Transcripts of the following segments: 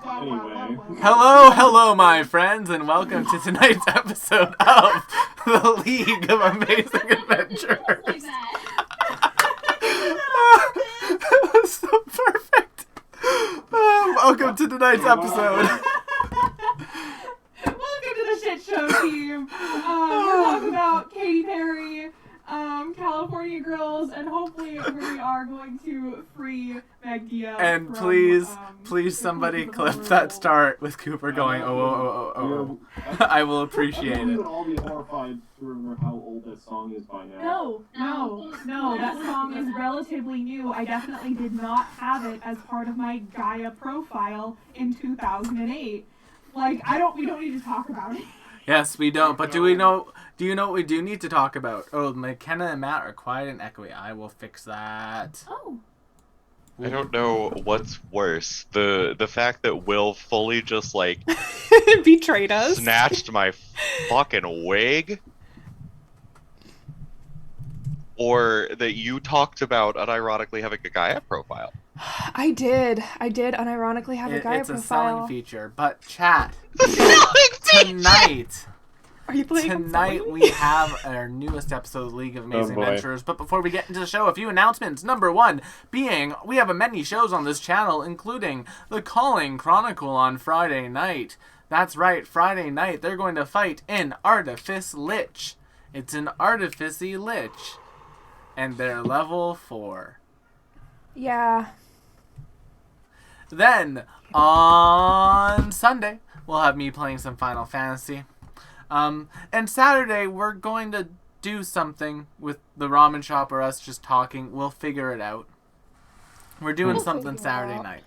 Anyway. Hello, my friends, and welcome to tonight's episode of the League of Amazing Adventurers. That was so perfect. Welcome to tonight's episode. Welcome to the shit show team. We're talking about Katy Perry, California Girls, and hopefully we are going to free Meg Dia. And from, please somebody clip that start with Cooper going, oh. I will appreciate We it. would all be horrified to remember how old that song is by now. No, that song is relatively new. I definitely did not have it as part of my Gaia profile in 2008. Like, we don't need to talk about it. Yes, we don't. But do you know what we do need to talk about? Oh, McKenna and Matt are quiet and echoey. I will fix that. Oh. I don't know what's worse. The fact that Will fully just, like, betrayed us. snatched my fucking wig? Or that you talked about unironically having a Gaia profile? I did unironically have a Gaia It's a profile. selling feature. But chat, Are you playing Tonight we have our newest episode of League of Amazing boy. Adventurers. But before we get into the show, a few announcements. Number one being, we have many shows on this channel, including The Calling Chronicle on Friday night. That's right, Friday night they're going to fight in Artifice Lich. It's an Artifice-y Lich. And they're level 4. Yeah. Then, on Sunday, we'll have me playing some Final Fantasy. And Saturday, we're going to do something with the ramen shop or us just talking. We'll figure it out. We're doing something Saturday night.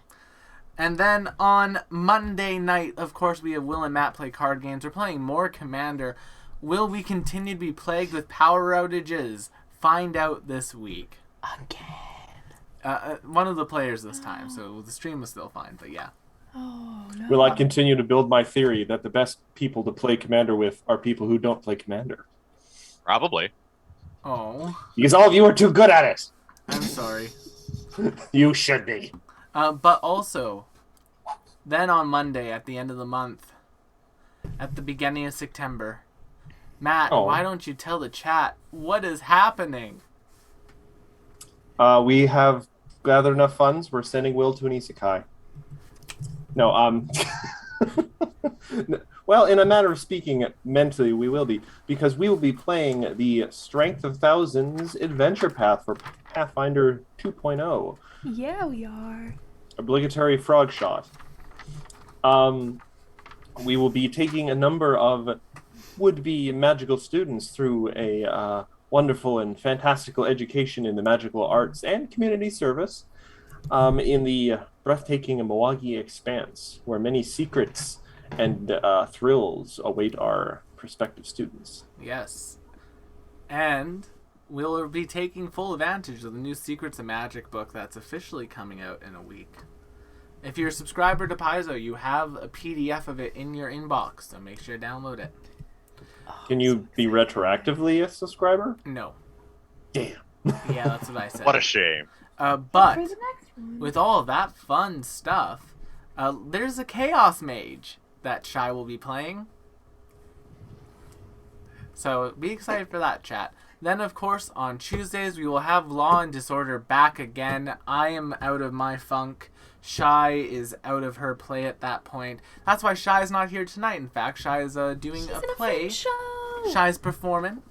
And then on Monday night, of course, we have Will and Matt play card games. We're playing more Commander. Will we continue to be plagued with power outages? Find out this week. Again. One of the players this time, so the stream was still fine, but yeah. Oh, no. Will I continue to build my theory that the best people to play Commander with are people who don't play Commander? Probably. Oh, Because all of you are too good at it. I'm sorry. You should be. But also, then on Monday at the end of the month, at the beginning of September, Matt, why don't you tell the chat what is happening? We have gathered enough funds. We're sending Will to an isekai. No, well, in a matter of speaking, mentally we will be, because we will be playing the Strength of Thousands Adventure Path for Pathfinder 2.0. Yeah, we are. Obligatory frog shot. We will be taking a number of would-be magical students through a wonderful and fantastical education in the magical arts and community service in the breathtaking Milwaukee Expanse, where many secrets and thrills await our prospective students. Yes. And we'll be taking full advantage of the new Secrets of Magic book that's officially coming out in a week. If you're a subscriber to Paizo, you have a PDF of it in your inbox, so make sure to download it. Can you be retroactively a subscriber? No. Damn. Yeah, that's what I said. What a shame. But For the next one. with all of that fun stuff, there's a Chaos Mage that Shy will be playing. So be excited for that, chat. Then, of course, on Tuesdays, we will have Law and Disorder back again. I am out of my funk. Shy is out of her play at that point. That's why Shy's not here tonight. In fact, Shy is doing a play. Show. Shy's performing.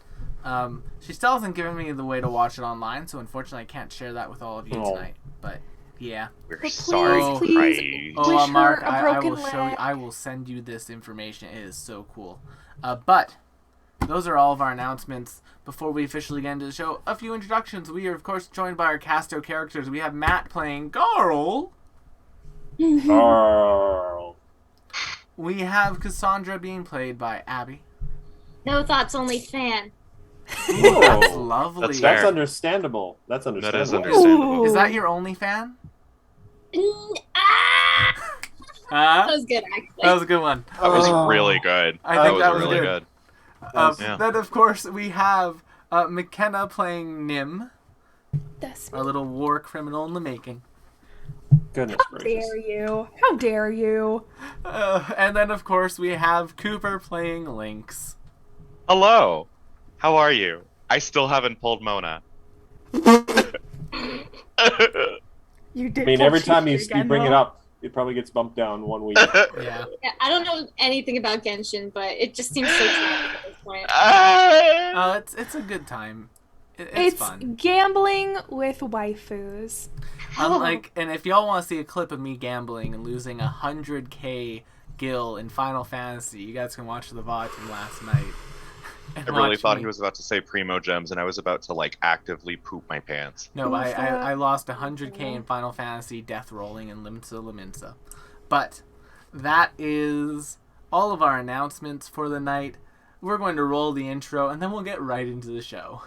She still hasn't given me the way to watch it online, so unfortunately I can't share that with all of you tonight. But yeah. We're But sorry, please, Christ. Wish Mark, her a I broken will show you. leg. I will send you this information. It is so cool. But those are all of our announcements. Before we officially get into the show, a few introductions. We are, of course, joined by our cast of characters. We have Matt playing Garl. Carl. We have Cassandra being played by Abby. No thoughts, only fan. Ooh, that's Oh, lovely. That's That's fair. understandable. That's understandable. That is understandable. Is that your only fan? That Huh? was good, actually. That was a good one. That was Oh. really good. I think that was really good. good. Yeah. Then, of course, we have McKenna playing Nim, That's our little war criminal in the making. Goodness How gracious. dare you? How dare you? And then, of course, we have Cooper playing Lynx. Hello. How are you? I still haven't pulled Mona. You did. I mean, pull every time you, Chichi again, bring it though. up, it probably gets bumped down 1 week. Yeah. Yeah, I don't know anything about Genshin, but it just seems so tragic at this point. It's a good time. It's It's fun. gambling with waifus. And if y'all want to see a clip of me gambling and losing 100k gil in Final Fantasy, you guys can watch the VOD from last night. I really thought he was about to say Primo Gems, and I was about to like actively poop my pants. No, Who I, was I, that? I lost 100k in Final Fantasy Death Rolling and Limsa Laminsa. But that is all of our announcements for the night. We're going to roll the intro, and then we'll get right into the show.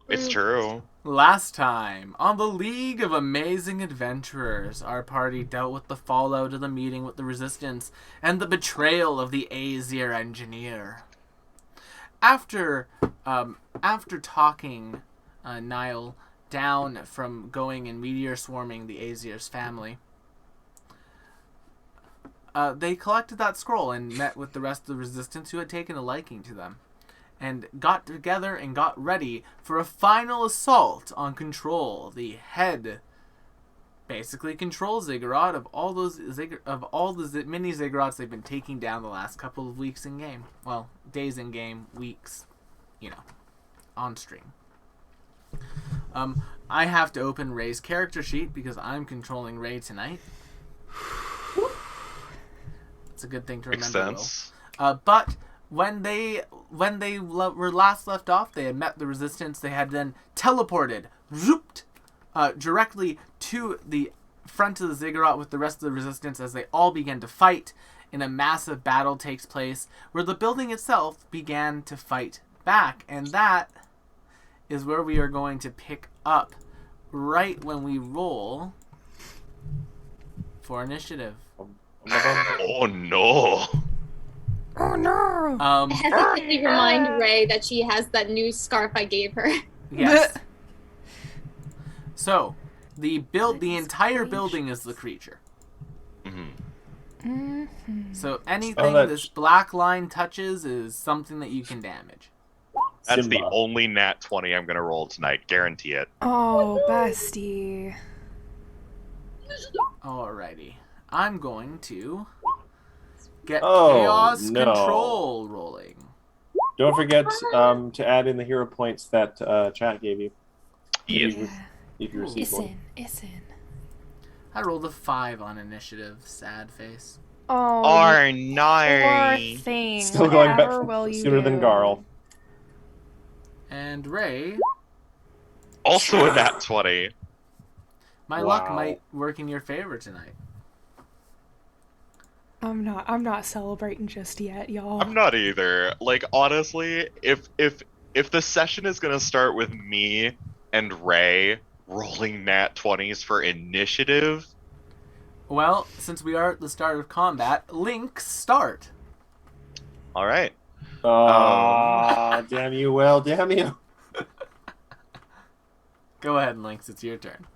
It's true. Last time, on the League of Amazing Adventurers, our party dealt with the fallout of the meeting with the Resistance and the betrayal of the Aesir engineer. After talking Niall down from going and meteor swarming the Aesir's family, they collected that scroll and met with the rest of the Resistance who had taken a liking to them, and got together and got ready for a final assault on Control. The head basically controls Ziggurat of all those mini Ziggurats they've been taking down the last couple of weeks in game. Well, days in game, weeks, on stream. I have to open Ray's character sheet because I'm controlling Ray tonight. It's a good thing to remember. Makes sense. But when they were last left off, they had met the Resistance. They had then teleported, zooped, directly to the front of the Ziggurat with the rest of the Resistance as they all began to fight. And a massive battle takes place where the building itself began to fight back. And that is where we are going to pick up right when we roll for initiative. Oh no. Oh no! I hesitantly remind Ray that she has that new scarf I gave her. Yes. So, the entire building is the creature. Mm-hmm. So anything this black line touches is something that you can damage. That's Simba. the only nat 20 I'm gonna roll tonight. Guarantee it. Oh, bestie. Alrighty. I'm going to get Oh, Chaos no. Control rolling. Don't forget to add in the hero points that chat gave you. Yes. If you received one. It's in. I rolled a 5 on initiative. Sad face. Oh, Or you no. poor thing. Still going back Whatever will you sooner than do? Garl. And Ray, Also a nat 20. my luck Wow. might work in your favor tonight. I'm not celebrating just yet, y'all. I'm not either. Like honestly, if the session is gonna start with me and Ray rolling nat 20s for initiative, Well, since we are at the start of combat, Lynx, start. all right. Damn you, Will. Damn you. Go ahead, Lynx. It's your turn.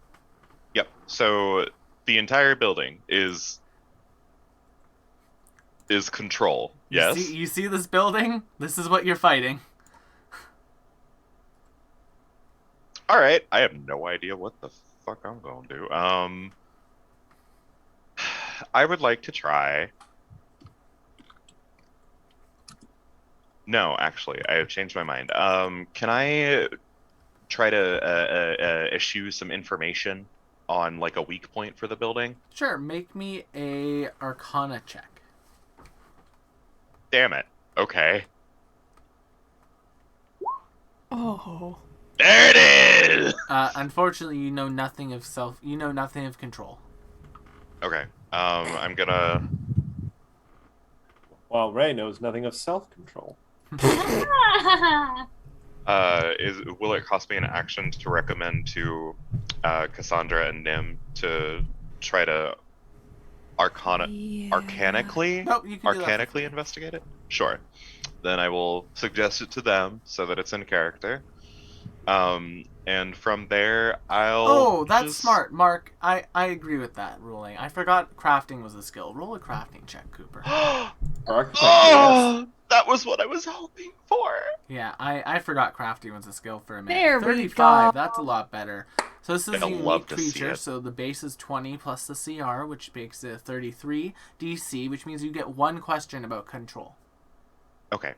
Yep. So the entire building is control. Yes. You see this building? This is what you're fighting. All right. I have no idea what the fuck I'm going to do. I would like to try No, actually, I have changed my mind. Can I try to eschew some information on like a weak point for the building? Sure, make me a Arcana check. Damn it. Okay. Oh. There it is. Unfortunately, you know nothing of control. Okay. I'm gonna. While Ray knows nothing of self-control. Will it cost me an action to recommend to Cassandra and Nim to try to arcanically Nope, you can do that for arcanically free. investigate it? Sure. Then I will suggest it to them so that it's in character. And from there, I'll. Oh, that's just- smart, Mark. I agree with that ruling. I forgot crafting was a skill. Roll a crafting check, Cooper. For architecture, yes. Oh, that was what I was hoping for. Yeah, I forgot crafting was a skill for a minute. There we 35, go. that's a lot better. So this is a I'd unique love to see creature, it. so the base is 20 plus the CR, which makes it 33 DC, which means you get one question about control. Okay.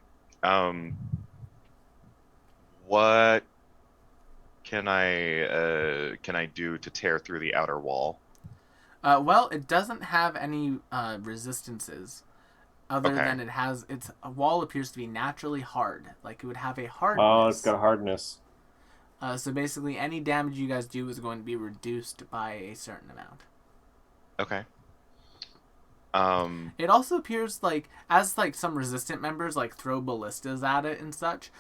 What can I do to tear through the outer wall? Well, it doesn't have any resistances, other Okay. than its wall appears to be naturally hard, like it would have a hardness. Oh, it's got a hardness. So basically, any damage you guys do is going to be reduced by a certain amount. Okay. It also appears like, as like some resistant members like throw ballistas at it and such,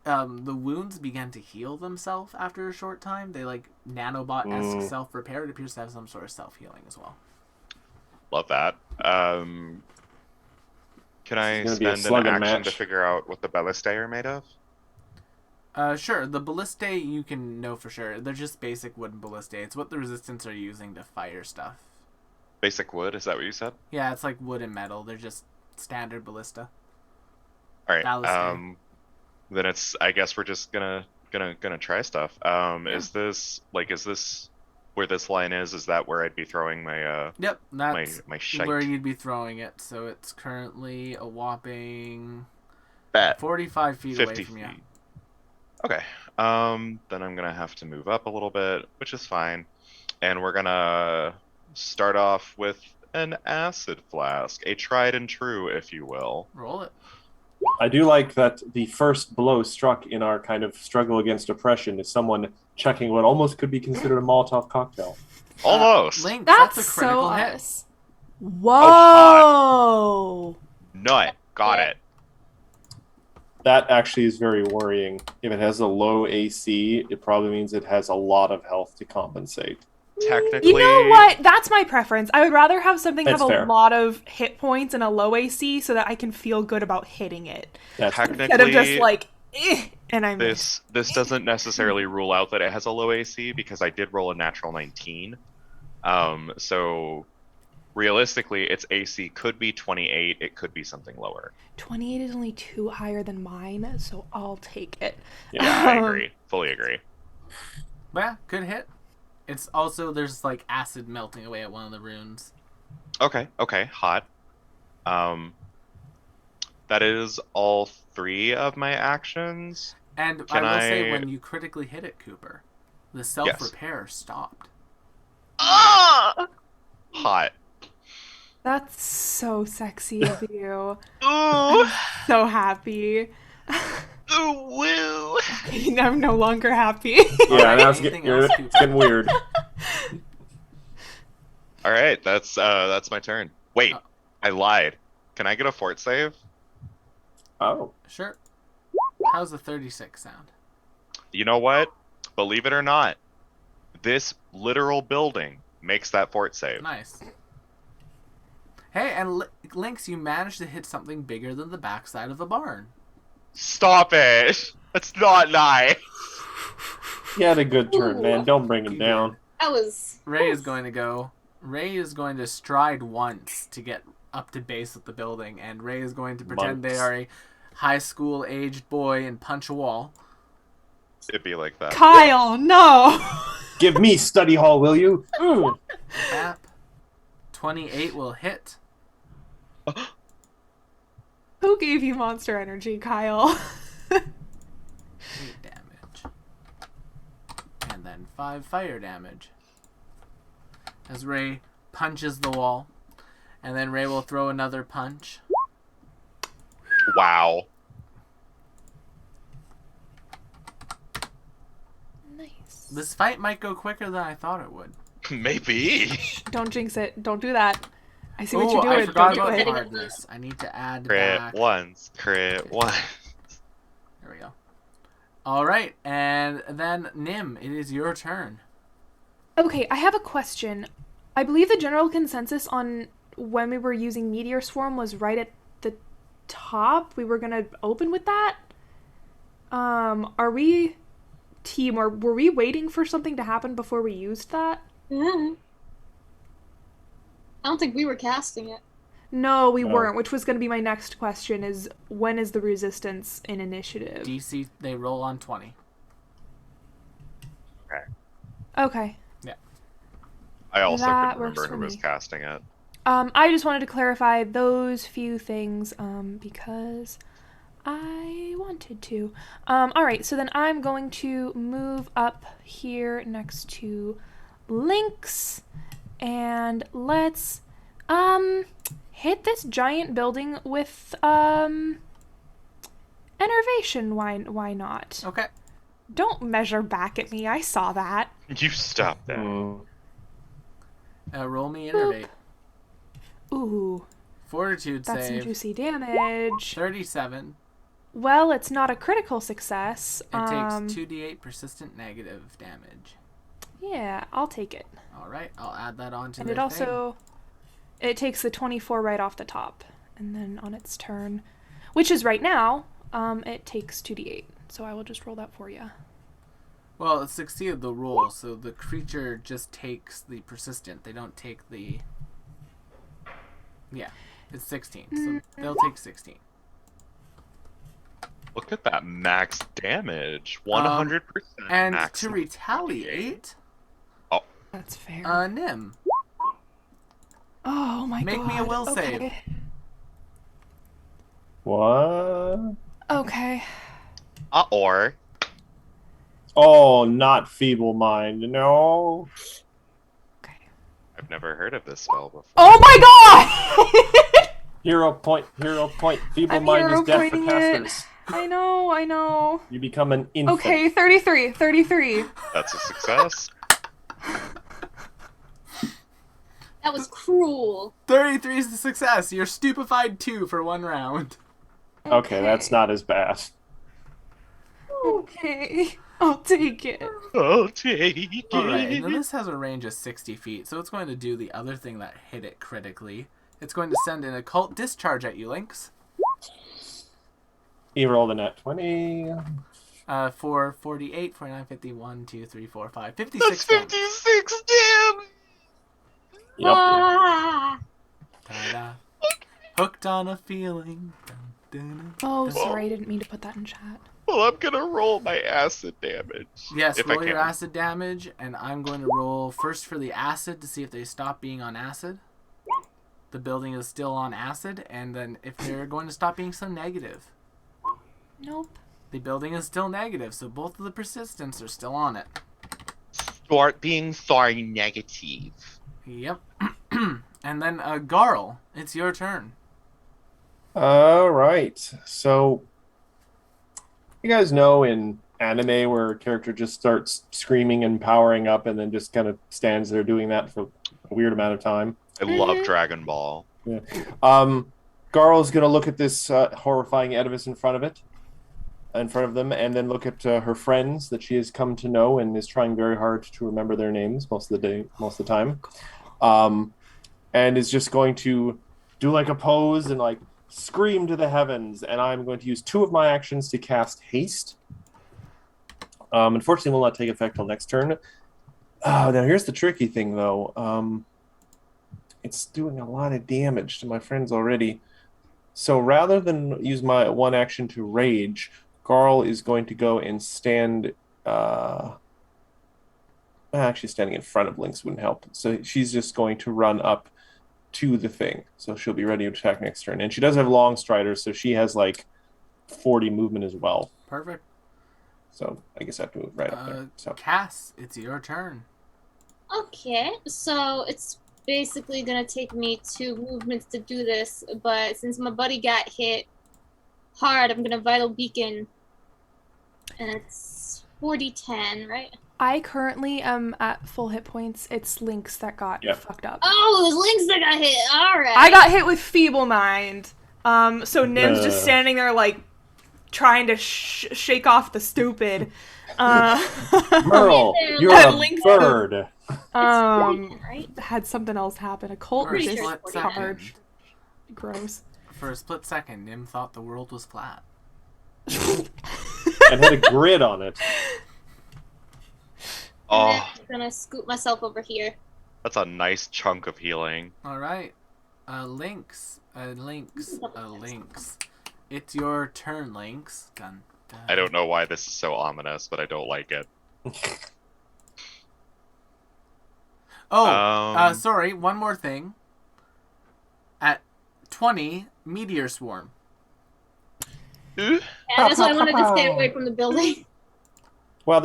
the wounds begin to heal themselves after a short time. They like nanobot-esque self-repair. It appears to have some sort of self-healing as well. Love that. Can I This is gonna be a spend an slugging action match. to figure out what the ballistae are made of? Sure. The ballistae you can know for sure. They're just basic wooden ballistae. It's what the resistance are using to fire stuff. Basic wood, is that what you said? Yeah, it's like wood and metal. They're just standard ballista. All right. Ballistae. Then it's. I guess we're just gonna try stuff. Is this where this line is? Is that where I'd be throwing my Yep, my that's shite? where you'd be throwing it. So it's currently a whopping Bet. 45 feet 50 away from you. feet. Okay. Then I'm gonna have to move up a little bit, which is fine. And we're gonna start off with an acid flask, a tried and true, if you will. Roll it. I do like that the first blow struck in our kind of struggle against oppression is someone chucking what almost could be considered a Molotov cocktail. Almost. Link, That's a critical so hit. us. Whoa! Nut. Got it. That actually is very worrying. If it has a low AC, it probably means it has a lot of health to compensate. Technically. You know what? That's my preference. I would rather have something That's have a fair. lot of hit points and a low AC so that I can feel good about hitting it. That's Technically, Instead of just like, and I miss. this doesn't necessarily rule out that it has a low AC because I did roll a natural 19. So realistically, its AC could be 28. It could be something lower. 28 is only 2 higher than mine, so I'll take it. Yeah, I agree. Fully agree. But yeah, good hit. It's also, there's like acid melting away at one of the runes. Okay. Hot. That is all 3 of my actions. And Can I will say, I- when you critically hit it, Cooper, the self-repair stopped. Ah! Hot. That's so sexy of you. Ooh. So happy. Ooh, woo. I'm no longer happy. Yeah, now it's Anything getting, else, it's getting weird. All right, that's my turn. Wait, I lied. Can I get a fort save? Oh. Sure. How's the 36 sound? You know what? Believe it or not, this literal building makes that fort save. Nice. Hey, and Lynx, you managed to hit something bigger than the backside of the barn. Stop it! That's not nice. He had a good turn, man. Don't bring him You down. That was. Ray is going to go. Ray is going to stride once to get up to base with the building, and Ray is going to pretend they Monks. are a high school aged boy and punch a wall. It'd be like that. Kyle, no! Give me study hall, will you? Mm. App 28 will hit. Who gave you monster energy, Kyle? 8 damage. And then 5 fire damage. As Ray punches the wall. And then Ray will throw another punch. Wow. Nice. This fight might go quicker than I thought it would. Maybe. Don't jinx it. Don't do that. I see what Ooh, you're doing. I forgot Don't do about it. hardness. I need to add Crit back. once. Crit once. There we go. Alright, and then Nim, it is your turn. Okay, I have a question. I believe the general consensus on when we were using Meteor Swarm was right at the top. We were gonna open with that. Are we team, or were we waiting for something to happen before we used that? I don't think we were casting it. No, we No. weren't, which was gonna be my next question, is when is the resistance in initiative? DC, they roll on 20. Okay. I also That couldn't works remember for who was me. casting it. I just wanted to clarify those few things, because I wanted to. Alright, so then I'm going to move up here next to Lynx, and let's, hit this giant building with, Enervation. Why not? Okay. Don't measure back at me, I saw that. You stop that. Hmm. Roll me Innervate. Ooh, Fortitude that's some save. juicy damage. 37. Well, it's not a critical success. It takes 2d8 persistent negative damage. Yeah, I'll take it. Alright, I'll add that onto And the it also, it takes the 24 right off the top. And then on its turn, which is right now, it takes 2d8. So I will just roll that for you. Well, it succeeded the roll, so the creature just takes the persistent. They don't take the... Yeah, it's 16, so they'll take 16. Look at that max damage. 100% And max. to retaliate, That's fair. Nim. Oh my god. Make me a will okay. save. What? Okay. Or Oh, not Feeble Mind. No. Okay. I've never heard of this spell before. Oh my god! Hero point. Feeble I'm Mind is hero death for pointing it. casters. I know. You become an infant. Okay, 33. That's a success. That was cruel. 33 is the success. You're stupefied 2 for 1 round. Okay, that's not as bad. Okay. I'll take it. I'll take it. Alright, and then this has a range of 60 feet, so it's going to do the other thing that hit it critically. It's going to send an occult discharge at you, Lynx. He rolled a net 20. For 48, 49, 50, 1, 2, 3, 4, 5, 56 That's damage. 56 damage. Yep. Ah! Ta-da. Hooked on a feeling. Dun, dun, dun. Oh, sorry, I didn't mean to put that in chat. Well, I'm gonna roll my acid damage. Yes, if I roll your can. acid damage, and I'm going to roll first for the acid to see if they stop being on acid. The building is still on acid, and then if they're going to stop being so negative. Nope. The building is still negative, so both of the persistents are still on it. Start being sorry negative. Yep. And then, Garl, it's your turn. All right. So, you guys know in anime where a character just starts screaming and powering up and then just kind of stands there doing that for a weird amount of time? I love Dragon Ball. Garl's going to look at this horrifying edifice in front of them, and then look at her friends that she has come to know and is trying very hard to remember their names most of the time. And is just going to do like a pose and like scream to the heavens, and I'm going to use 2 of my actions to cast haste. Unfortunately, will not take effect till next turn. Now here's the tricky thing, though. It's doing a lot of damage to my friends already. So rather than use my 1 action to rage, Garl is going to go and stand. Actually, standing in front of Lynx wouldn't help. So she's just going to run up to the thing, so she'll be ready to attack next turn. And she does have long striders, so she has like 40 movement as well. Perfect. So I guess I have to move right up there. So Cass, it's your turn. Okay, so it's basically gonna take me 2 movements to do this, but since my buddy got hit hard, I'm gonna Vital Beacon. And it's 40-10, right? I currently am at full hit points. It's Lynx that got Yep. fucked up. Oh, it was Lynx that got hit. Alright. I got hit with Feeble Mind. So Nim's just standing there like trying to shake off the stupid. Merle, you're That a Lynx- bird. right? Had something else happen. A cult For a pretty just sure split it's 40. charged. Gross. For a split second, Nim thought the world was flat. And had a grid on it. Oh, And then I'm gonna scoop myself over here. that's a nice chunk of healing. All right. Lynx. Lynx. Lynx. It's your turn, Lynx. Dun, dun. I don't know why this is so ominous, but I don't like it. Oh, sorry. One more thing. At 20, Meteor Swarm. Ooh. Yeah, that's why I wanted to stay away from the building. Well,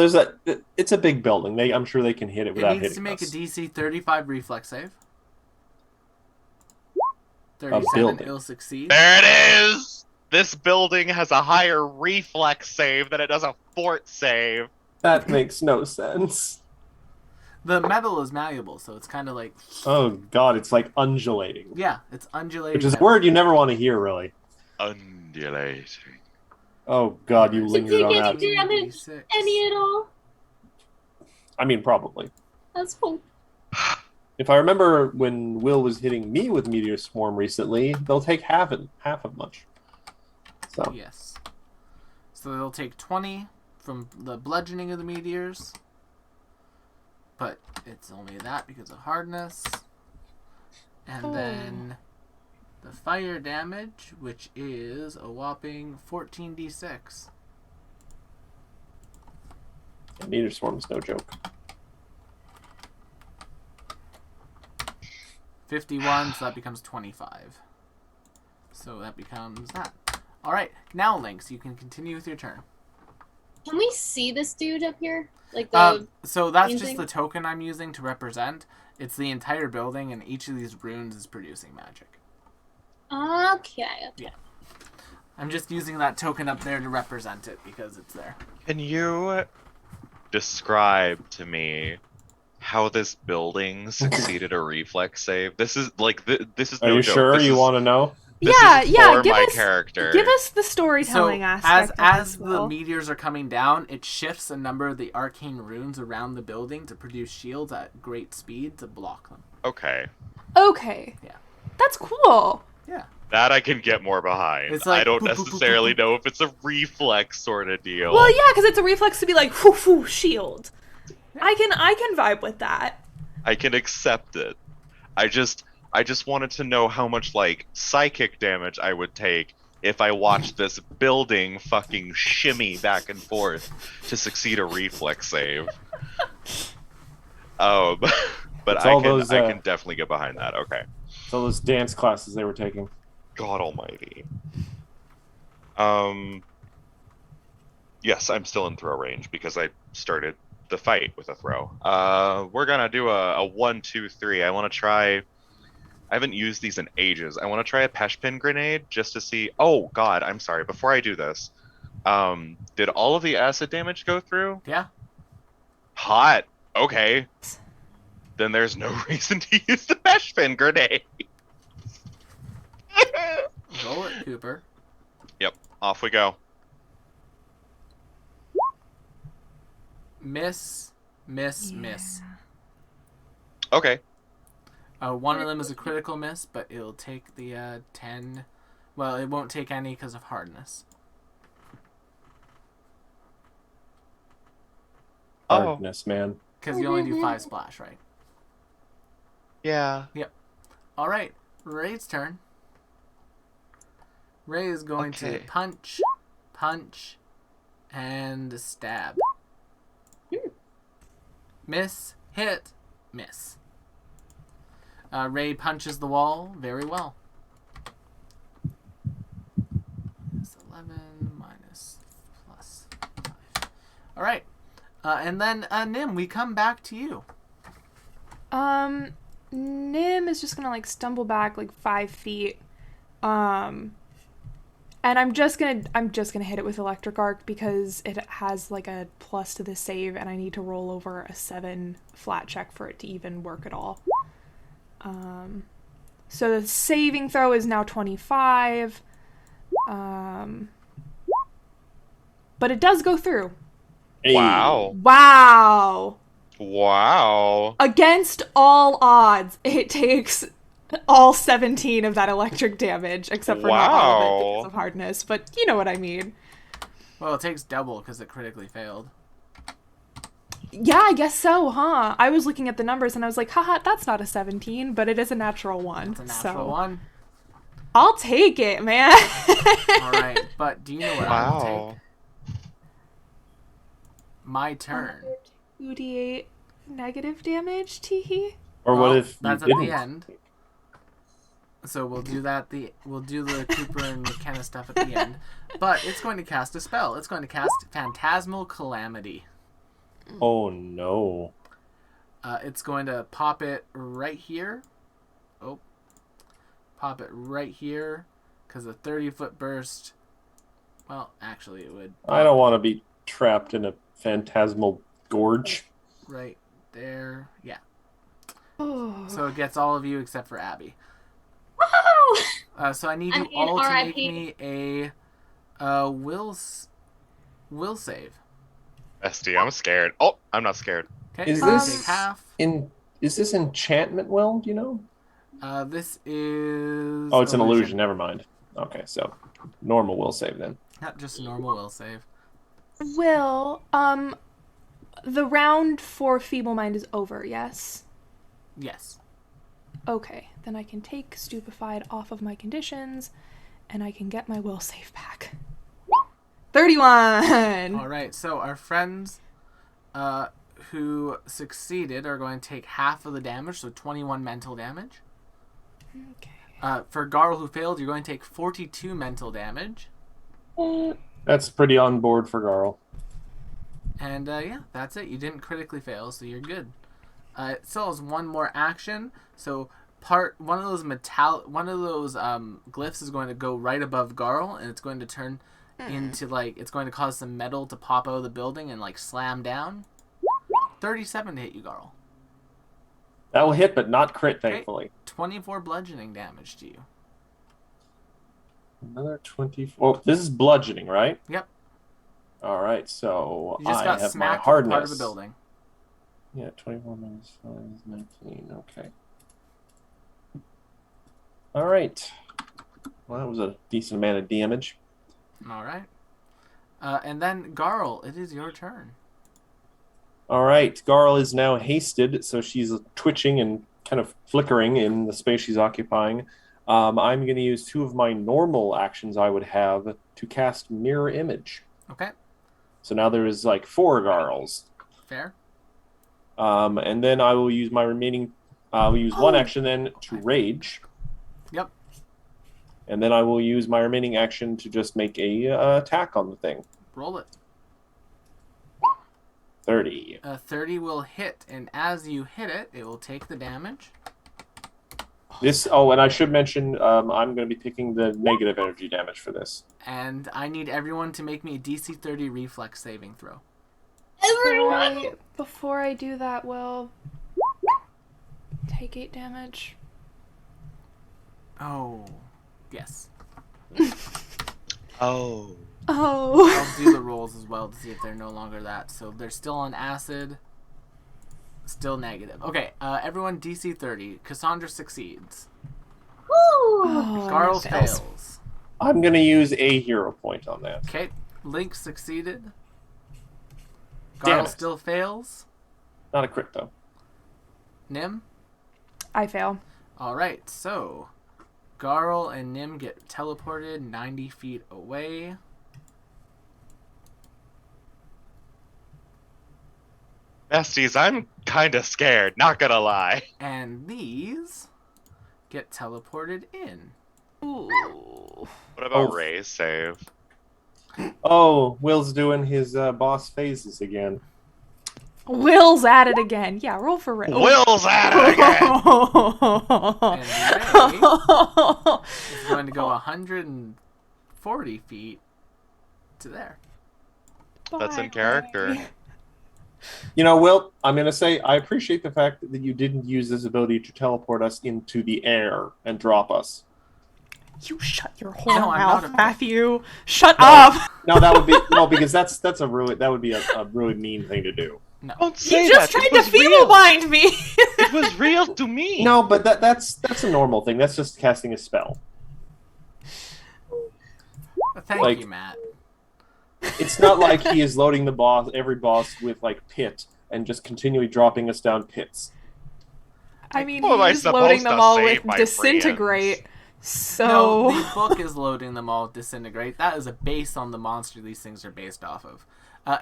it's a big building. I'm sure they can hit it It without needs hitting to make us. a DC 35 reflex save. 37, building. it'll succeed. There it is! This building has a higher reflex save than it does a fort save. That makes no sense. The metal is malleable, so it's kind of like... Oh god, it's like undulating. Yeah, it's undulating. Which is a metal. word you never want to hear, really. Undulating. Oh god, you Did lingered you on get that. it? Damage. 2d6. Any at all? I mean, probably. That's cool. If I remember when Will was hitting me with Meteor Swarm recently, they'll take half of much. So Yes. So they'll take 20 from the bludgeoning of the meteors. But it's only that because of hardness. And then the fire damage, which is a whopping 14d6. Meteor Swarm is no joke. 51, so that becomes 25. So that becomes that. Alright, now Lynx, you can continue with your turn. Can we see this dude up here? Like the So that's green just thing? the token I'm using to represent. It's the entire building, and each of these runes is producing magic. Okay. I'm just using that token up there to represent it because it's there. Can you describe to me how this building succeeded a reflex save? This is like this is Are no you joke. sure This you is- want to know? This Yeah, is yeah, for give my us- character. Give us the So storytelling as aspect. of as this, the Will. meteors are coming down, it shifts a number of the arcane runes around the building to produce shields at great speed to block them. Okay, Okay. Yeah. That's cool. Yeah. that I can get more behind. It's like I don't boop, boop, boop, necessarily boop, boop. know if it's a reflex sort of deal. Well, yeah, because it's a reflex to be like, whoo, whoo, shield. I can vibe with that. I can accept it. I just wanted to know how much like psychic damage I would take if I watched this building fucking shimmy back and forth to succeed a reflex save. Oh, but It's all I can those, I can definitely get behind that. Okay. So those dance classes they were taking. God almighty. Yes, I'm still in throw range because I started the fight with a throw. We're gonna do a 1, 2, 3. I want to try. I haven't used these in ages. I want to try a Peshpin grenade just to see. Oh God, I'm sorry. Before I do this, did all of the acid damage go through? Yeah. Hot. Okay. Then there's no reason to use the Peshpin grenade. Roll it, Cooper. Yep. Off we go. Miss. Okay. One of them is a critical miss, but it'll take the 10. Well, it won't take any because of hardness. Hardness, man. Because you only do 5 splash, right? Yeah. All right, Ray's turn. Ray is going to Okay. punch, and stab. Miss, hit, miss. Ray punches the wall very well. That's 11 minus plus 5. All right. And then, Nim, we come back to you. Nim is just gonna like stumble back like 5 feet. And I'm just gonna hit it with electric arc because it has like a plus to the save, and I need to roll over a 7 flat check for it to even work at all. So the saving throw is now 25. But it does go through. Hey. Wow. Wow. Wow. Against all odds, it takes all 17 of that electric damage, except for not all of it Wow. because of hardness, but you know what I mean. Well, it takes double because it critically failed. Yeah, I guess so, huh? I was looking at the numbers and I was like, haha, that's not a 17, but it is a natural one. It's a natural so one. I'll take it, man. All right, but do you know what I will Wow. take? My turn. 2d8 negative damage, teehee. Or Well, what if that's you at didn't? the end. So we'll do that. We'll do the Cooper and McKenna stuff at the end. But it's going to cast a spell. It's going to cast Phantasmal Calamity. Oh no. It's going to pop it right here. Oh, pop it right here, because a 30-foot burst. Well, actually, it would. I don't want to be trapped in a phantasmal gorge. Right there. Yeah. Oh. So it gets all of you except for Abby. Woohoo! So I need I you mean, all to make RIP. me a will save. Bestie, I'm scared. Oh, I'm not scared. Okay, Is you're gonna this- take half. Is this enchantment will, do you know? This is. Oh, it's an illusion. Never mind. Okay, so normal will save then. Not just a normal will save. Will, the round for Feeble Mind is over, yes? Yes. Okay, then I can take Stupefied off of my conditions, and I can get my will save back. 31! All right. So our friends, who succeeded are going to take half of the damage, so 21 mental damage. Okay. For Garl, who failed, you're going to take 42 mental damage. That's pretty on board for Garl. And yeah, that's it. You didn't critically fail, so you're good. It still has one more action. So one of those glyphs is going to go right above Garl, and it's going to turn into it's going to cause some metal to pop out of the building and slam down. 37 to hit you, Garl. That will hit, but not crit, Okay. thankfully. 24 bludgeoning damage to you. Another 24. Oh, this is bludgeoning, right? Yep. All right, so You just I got have my smacked with hardness. part of the building. Yeah, 24 minus 5 is 19. Okay. All right. Well, that was a decent amount of damage. All right. And then Garl, it is your turn. All right, Garl is now hasted, so she's twitching and kind of flickering in the space she's occupying. I'm going to use 2 of my normal actions I would have to cast Mirror Image. Okay. So now there is 4 Garls. Fair. And then I will use my remaining... I'll use 1 action then to Rage. Yep. And then I will use my remaining action to just make a attack on the thing. Roll it. 30. 30 will hit, and as you hit it, it will take the damage. And I should mention, I'm going to be picking the negative energy damage for this. And I need everyone to make me a DC 30 reflex saving throw. Everyone! Before I do that, Will, take 8 damage. Oh, yes. Oh. Oh. I'll do the rolls as well to see if they're no longer that. So they're still on acid. Still negative. Okay, everyone DC 30. Cassandra succeeds. Woo! Oh, Garl that fails. fails. I'm going to use a hero point on that. Okay, Link succeeded. Damn Garl it. still fails. Not a crit, though. Nim? I fail. Alright, so Garl and Nim get teleported 90 feet away. Besties, I'm kinda scared, not gonna lie. And these get teleported in. Ooh. What about Oh. Ray's save? Oh, Will's doing his boss phases again. Will's at it again. Yeah, roll for Ray. Will's at it again! And Ray is going to go 140 feet to there. That's in character. You know, Will, I'm going to say I appreciate the fact that you didn't use this ability to teleport us into the air and drop us. You shut your No, whole I'm mouth, not a- Matthew. Shut No. up. No, that would be no, because that would be a really mean thing to do. No. Don't say You just that. tried It to was feeble real. bind me. It was real to me. No, but that's a normal thing. That's just casting a spell. Thank Like- you, Matt. It's not like he is loading every boss with like pit and just continually dropping us down pits. I mean, What am I he's loading supposed them to all say, with my disintegrate. friends? So No, the book is loading them all with disintegrate. That is based on the monster these things are based off of.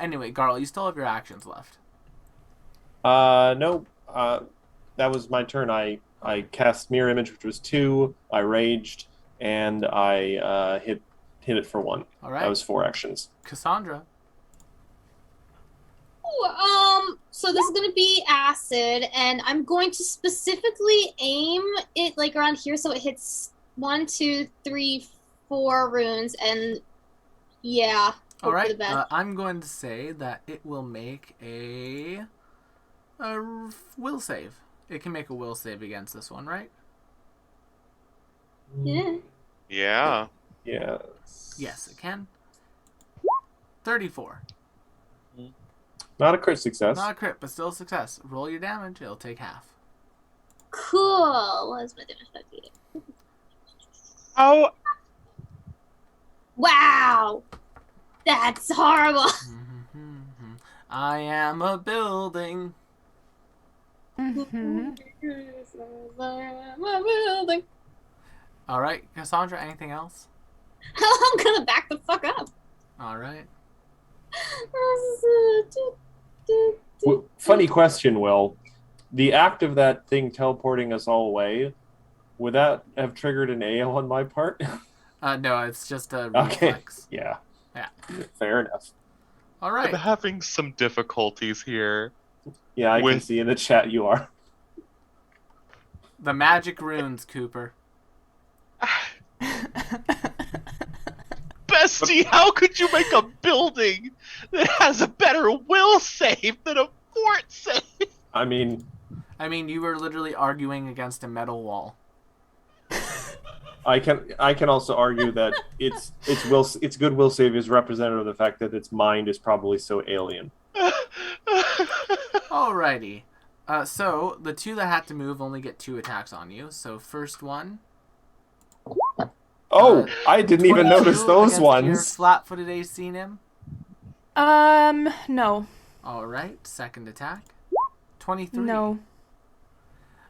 Anyway, Garl, you still have your actions left. No, that was my turn. I cast Mirror Image, which was 2. I raged, and I hit it for 1. All right, That was 4 actions. Cassandra. So this is gonna be acid, and I'm going to specifically aim it like around here so it hits 1, 2, 3, 4 runes, and yeah. All hope for right, the best. I'm going to say that it will make a will save. It can make a will save against this one, right? Yeah. Yeah. Yeah. Yes, it can. 34. Not a crit success. Not a crit, but still a success. Roll your damage. It'll take half. Cool. What is my damage penalty? Oh, Wow. That's horrible. I am a building. Mhm. All right, Cassandra. Anything else? I'm gonna back the fuck up. All right. Funny question, Will. The act of that thing teleporting us all away, would that have triggered an AO on my part? No, it's just a Okay. reflex. Yeah. Yeah. Fair enough. All I'm right. having some difficulties here. Yeah, I can With- see in the chat you are. The magic runes, Cooper. Bestie, how could you make a building that has a better will save than a fort save? I mean, I mean, you were literally arguing against a metal wall. I can also argue that its good will save is representative of the fact that its mind is probably so alien. Alrighty. So the two that had to move only get 2 attacks on you. So first one. Oh, I didn't even 22 notice those against Your ones. flat-footed AC Nim. No. All right. Second attack. 23. No.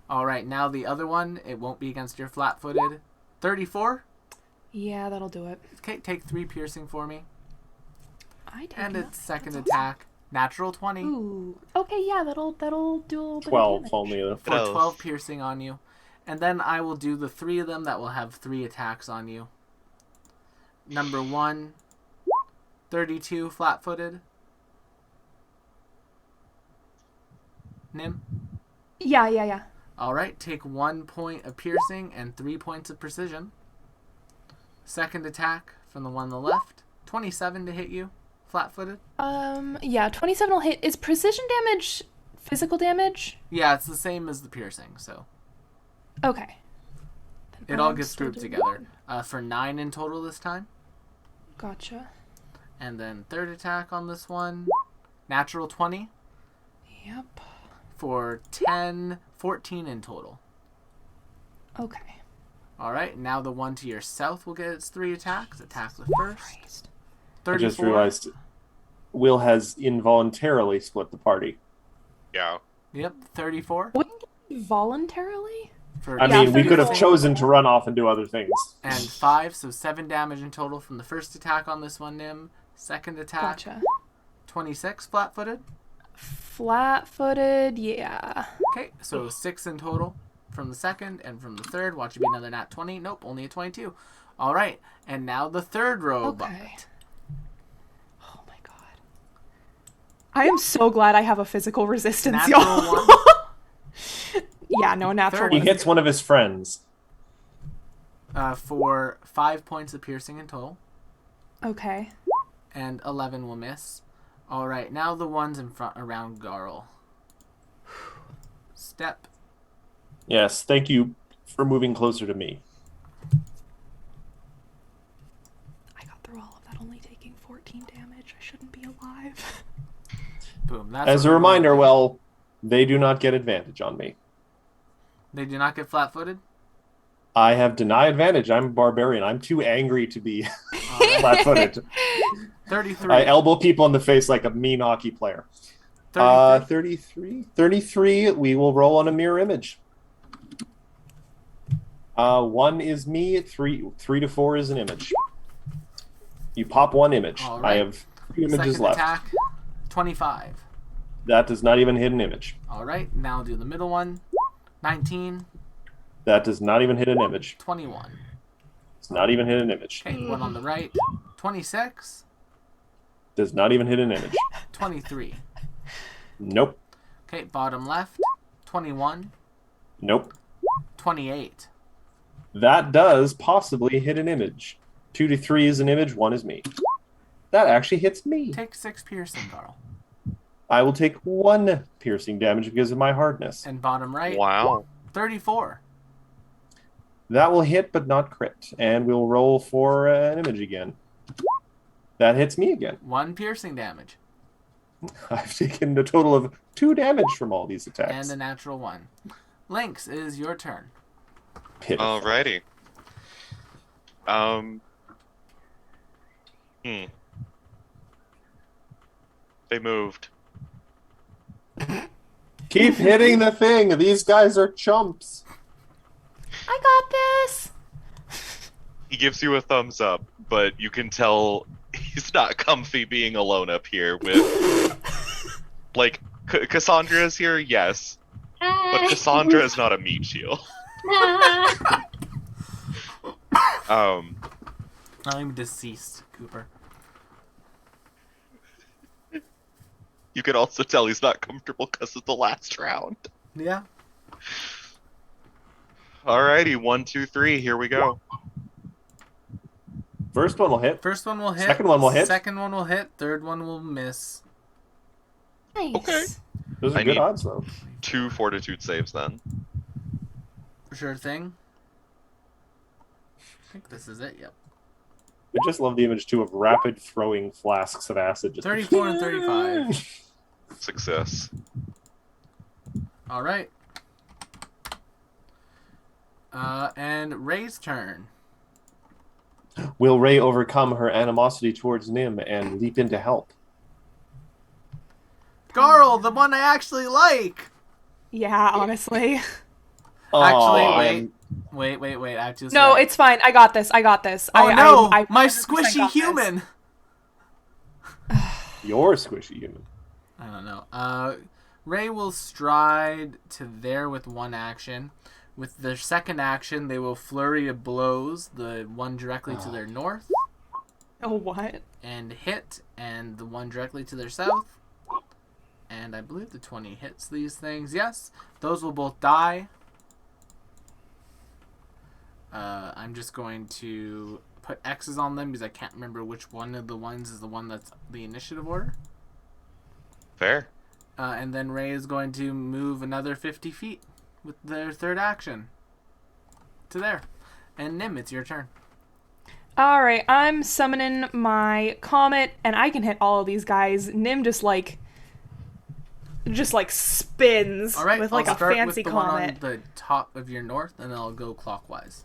All right. Now the other one. It won't be against your flat-footed. 34. Yeah, that'll do it. Okay. Take 3 piercing for me. I take And nothing. its second That's attack. Natural 20 awesome. Ooh. Okay, yeah, that'll do a little bit 12 of damage. only. for 12. 12 piercing on you. And then I will do the 3 of them that will have 3 attacks on you. Number 1, 32 flat-footed. Nim. Yeah. All right, take 1 point of piercing and 3 points of precision. Second attack from the one on the left. 27 to hit you, flat-footed. Yeah, 27 will hit. Is precision damage physical damage? Yeah, it's the same as the piercing, so Okay. it all gets grouped together. For 9 in total this time. Gotcha. And then third attack on this one. Natural 20 Yep. for 10, 14 in total. Okay. All right, now the one to your south will get its 3 attacks. Attack the first. Christ. I 34. just realized Will has involuntarily split the party. Yeah. Yep, 34. Wouldn't it be voluntarily? For I Yeah, mean, we could have 34. chosen to run off and do other things. And 5, so 7 damage in total from the first attack on this one, Nim. Second attack, Gotcha. 26 flat-footed. Flat-footed, yeah. Okay, so 6 in total. from the second, and from the third. Watch it be another nat 20. Nope, only a 22. All right, and now the third robot. Okay. Oh my god. I am so glad I have a physical resistance, Natural y'all. 1 Yeah, no, natural Third. He one. hits one of his friends. for 5 points of piercing in total, Okay. and 11 will miss. All right, now the ones in front around Garl. Step. Yes, thank you for moving closer to me. I got through all of that only taking 14 damage. I shouldn't be alive. Boom. That's As what a we're reminder, doing. well, they do not get advantage on me. They do not get flat-footed. I have deny advantage. I'm a barbarian. I'm too angry to be All right. flat-footed. 33. I elbow people in the face like a mean hockey player. 33. 33. We will roll on a mirror image. 1 is me. 3 to 4 is an image. You pop 1 image. All I right. have 2 images Second left. attack. 25. That does not even hit an image. All right. Now do the middle one. 19. That does not even hit an image. 21. It's not even hit an image. Okay. One on the right. 26. Does not even hit an image. 23. Nope. Okay. Bottom left. 21. Nope. 28. That does possibly hit an image. 2 to 3 is an image. 1 is me. That actually hits me. Take 6 piercing, Garl. I will take 1 piercing damage because of my hardness. And bottom right. Wow. 34. That will hit, but not crit. And we'll roll for an image again. That hits me again. 1 piercing damage. I've taken a total of 2 damage from all these attacks. And a natural 1. Lynx, it is your turn. Pitiful. Alrighty. They moved. Keep hitting the thing. These guys are chumps. I got this. He gives you a thumbs up, but you can tell he's not comfy being alone up here with. Like, Cassandra's here, yes. But Hi. Cassandra is not a meat shield. I'm deceased, Cooper. You can also tell he's not comfortable because of the last round. Yeah. Alrighty, 1, 2, 3, here we go. First one will hit. First one will hit. Second one will hit. Second one will hit. Third one will miss. Nice. Okay. Those are I good need- odds, though. 2 fortitude saves then. Sure thing. I think this is it. Yep. I just love the image, too, of rapid throwing flasks of acid. Just 34 and 35. Success. All right. And Ray's turn. Will Ray overcome her animosity towards Nim and leap in to help? Garl, the one I actually like. Yeah, honestly. Actually, Aw, wait. Wait. I have to. No, it's fine. I got this. Oh no, I my 100% squishy got this. human. You're a squishy human. I don't know. Ray will stride to there with 1 action. With their second action, they will flurry of blows, the one directly to their north, Oh, what? and hit, and the one directly to their south. And I believe the 20 hits these things. Yes, those will both die. I'm just going to put X's on them because I can't remember which one of the ones is the one that's the initiative order. Fair. And then Ray is going to move another 50 feet with their third action to there. And Nim, it's your turn. All right, I'm summoning my comet, and I can hit all of these guys. Nim just spins All right, with like I'll a start fancy with the one comet. on the top of your north, and then I'll go clockwise.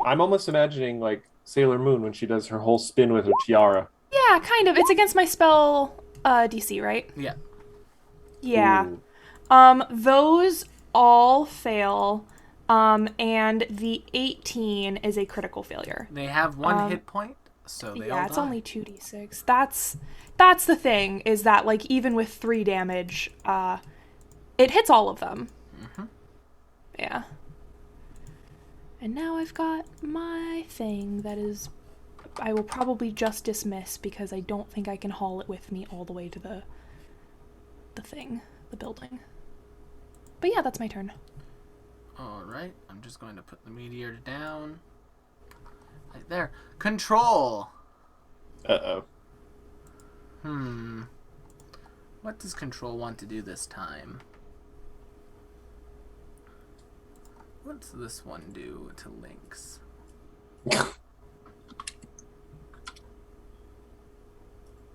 I'm almost imagining, like, Sailor Moon when she does her whole spin with her tiara. Yeah, kind of. It's against my spell DC, right? Yeah. Yeah. Ooh. Those all fail. And the 18 is a critical failure. They have 1 hit point, so they all Yeah, it's die. only 2d6. That's the thing, is that like even with 3 damage, it hits all of them. Mhm. Yeah. And now I've got my thing that is... I will probably just dismiss because I don't think I can haul it with me all the way to the thing, the building. But yeah, that's my turn. Alright, I'm just going to put the meteor down. Right there. Control! Uh-oh. What does Control want to do this time? What's this one do to Lynx?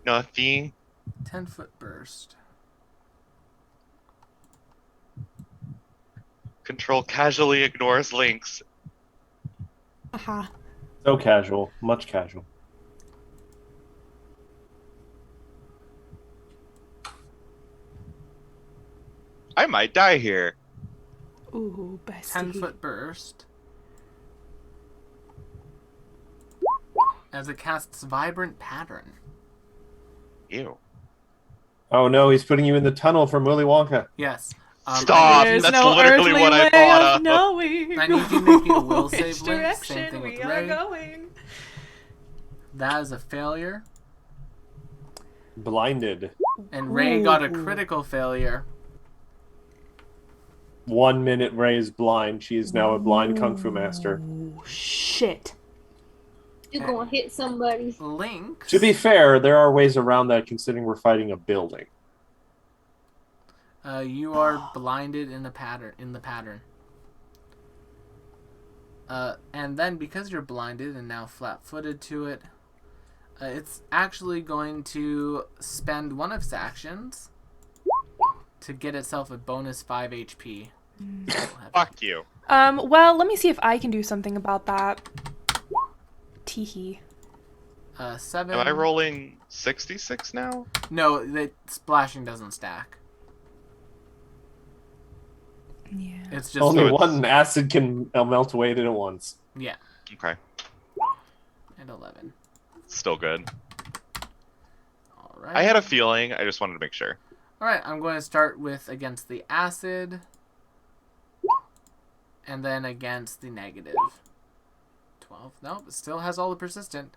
Nothing. 10-foot burst. Control casually ignores Lynx. Aha. So casual. Much casual. I might die here. Ooh, bestie. 10-foot burst. As it casts Vibrant Pattern. Ew. Oh no, he's putting you in the tunnel from Willy Wonka. Yes. Stop! There's That's no literally earthly what I way thought of. knowing I need you to make me a will which save, Lynx. Same direction thing with we are Ray. going. That is a failure. Blinded. And Ray got a Ooh. critical failure. 1 minute Ray is blind. She is now a blind kung fu master. Oh, shit. You're gonna hit somebody. Lynx. To be fair, there are ways around that considering we're fighting a building. You are blinded in the pattern. And then because you're blinded and now flat-footed to it, it's actually going to spend one of its actions to get itself a bonus 5 HP. Fuck you. Well, let me see if I can do something about that. Teehee. 7. Am I rolling 66 now? No, the splashing doesn't stack. Yeah. It's just Only it's- one acid can melt away at once. yeah, Okay. and 11. Still good. All right. I had a feeling. I just wanted to make sure. All right, I'm going to start with against the acid, and then against the negative. 12. Nope, it still has all the persistent.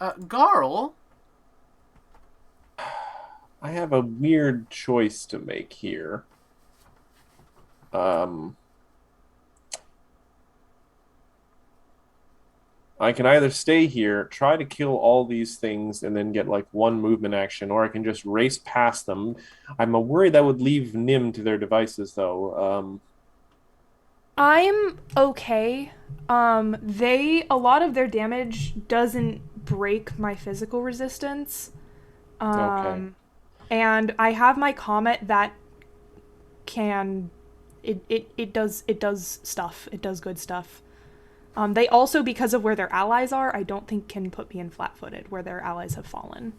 Garl. I have a weird choice to make here. I can either stay here, try to kill all these things, and then get like one movement action, or I can just race past them. I'm worried that would leave Nim to their devices, though. I'm okay. A lot of their damage doesn't break my physical resistance. Okay. And I have my comet that can it does stuff. It does good stuff. They also, because of where their allies are, I don't think can put me in flat-footed where their allies have fallen.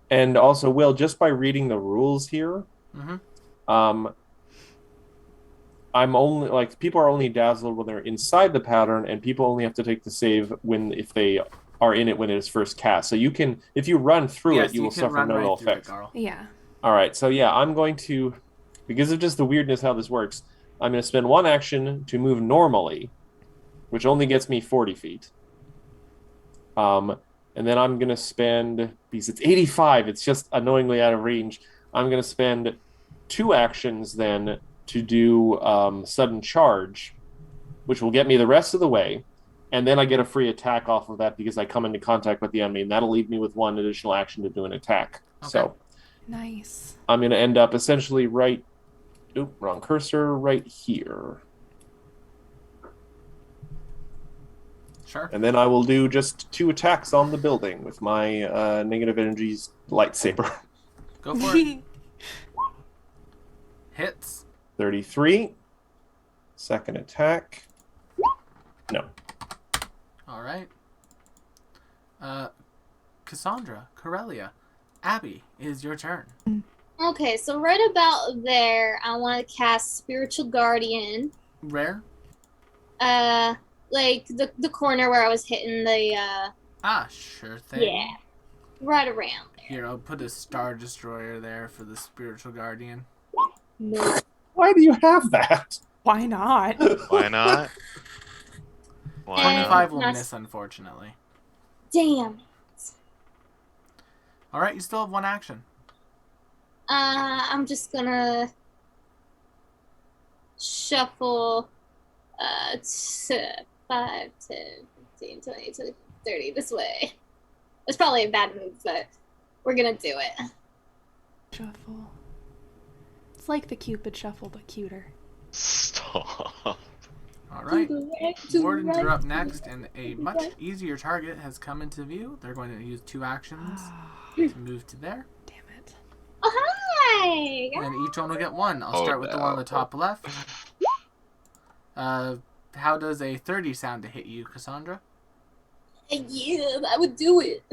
And also, Will, just by reading the rules here, I'm only like people are only dazzled when they're inside the pattern, and people only have to take the save if they are in it when it is first cast. So you can, if you run through Yes, it, you will can suffer run no right ill through it, effects. Garl. Yeah. All right, so yeah, I'm going to, because of just the weirdness how this works, I'm going to spend one action to move normally, which only gets me 40 feet. And then I'm going to spend, because it's 85, it's just annoyingly out of range, I'm going to spend 2 actions then to do sudden charge, which will get me the rest of the way. And then I get a free attack off of that because I come into contact with the enemy, and that'll leave me with 1 additional action to do an attack. Okay. So Nice. I'm going to end up essentially right... Oop, wrong cursor. Right here. Sure. And then I will do just 2 attacks on the building with my negative energies lightsaber. Go for it. Hits. 33. Second attack. No. All right. Cassandra, Corellia, Abby, it is your turn. Okay, so right about there, I want to cast Spiritual Guardian. Rare. Like the corner where I was hitting the Sure thing. yeah, right around there. Here, I'll put a Star Destroyer there for the Spiritual Guardian. No. Why do you have that? Why not? Why not? And 25 will not- miss, unfortunately. Damn. All right, you still have one action. I'm just gonna shuffle 5, 10, 15, 20, 30 this way. It's probably a bad move, but we're gonna do it. Shuffle. It's like the Cupid shuffle, but cuter. Stop. All right. To the right, to the Wardens are right, up to the next, right. and a much easier target has come into view. They're going to use 2 actions to move to there, Damn it. Oh, hi! and each one will get 1. I'll Oh, start with the one on the no. top left. How does a 30 sound to hit you, Cassandra? Yeah, that would do it.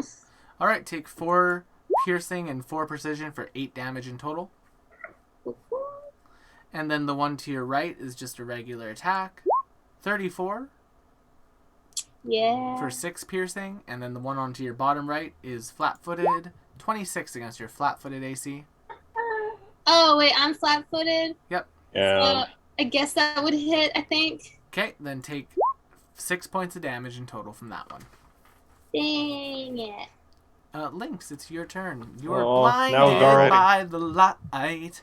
All right, take 4 piercing and 4 precision for 8 damage in total. And then the one to your right is just a regular attack. 34 Yeah. for 6 piercing, and then the one onto your bottom right is flat-footed. 26 against your flat-footed AC. Oh, wait, I'm flat-footed. Yeah. So I guess that would hit, I think. Okay, then take 6 points of damage in total from that one. Dang it. Lynx, it's your turn. You are Oh, now blinded Garl. by the light.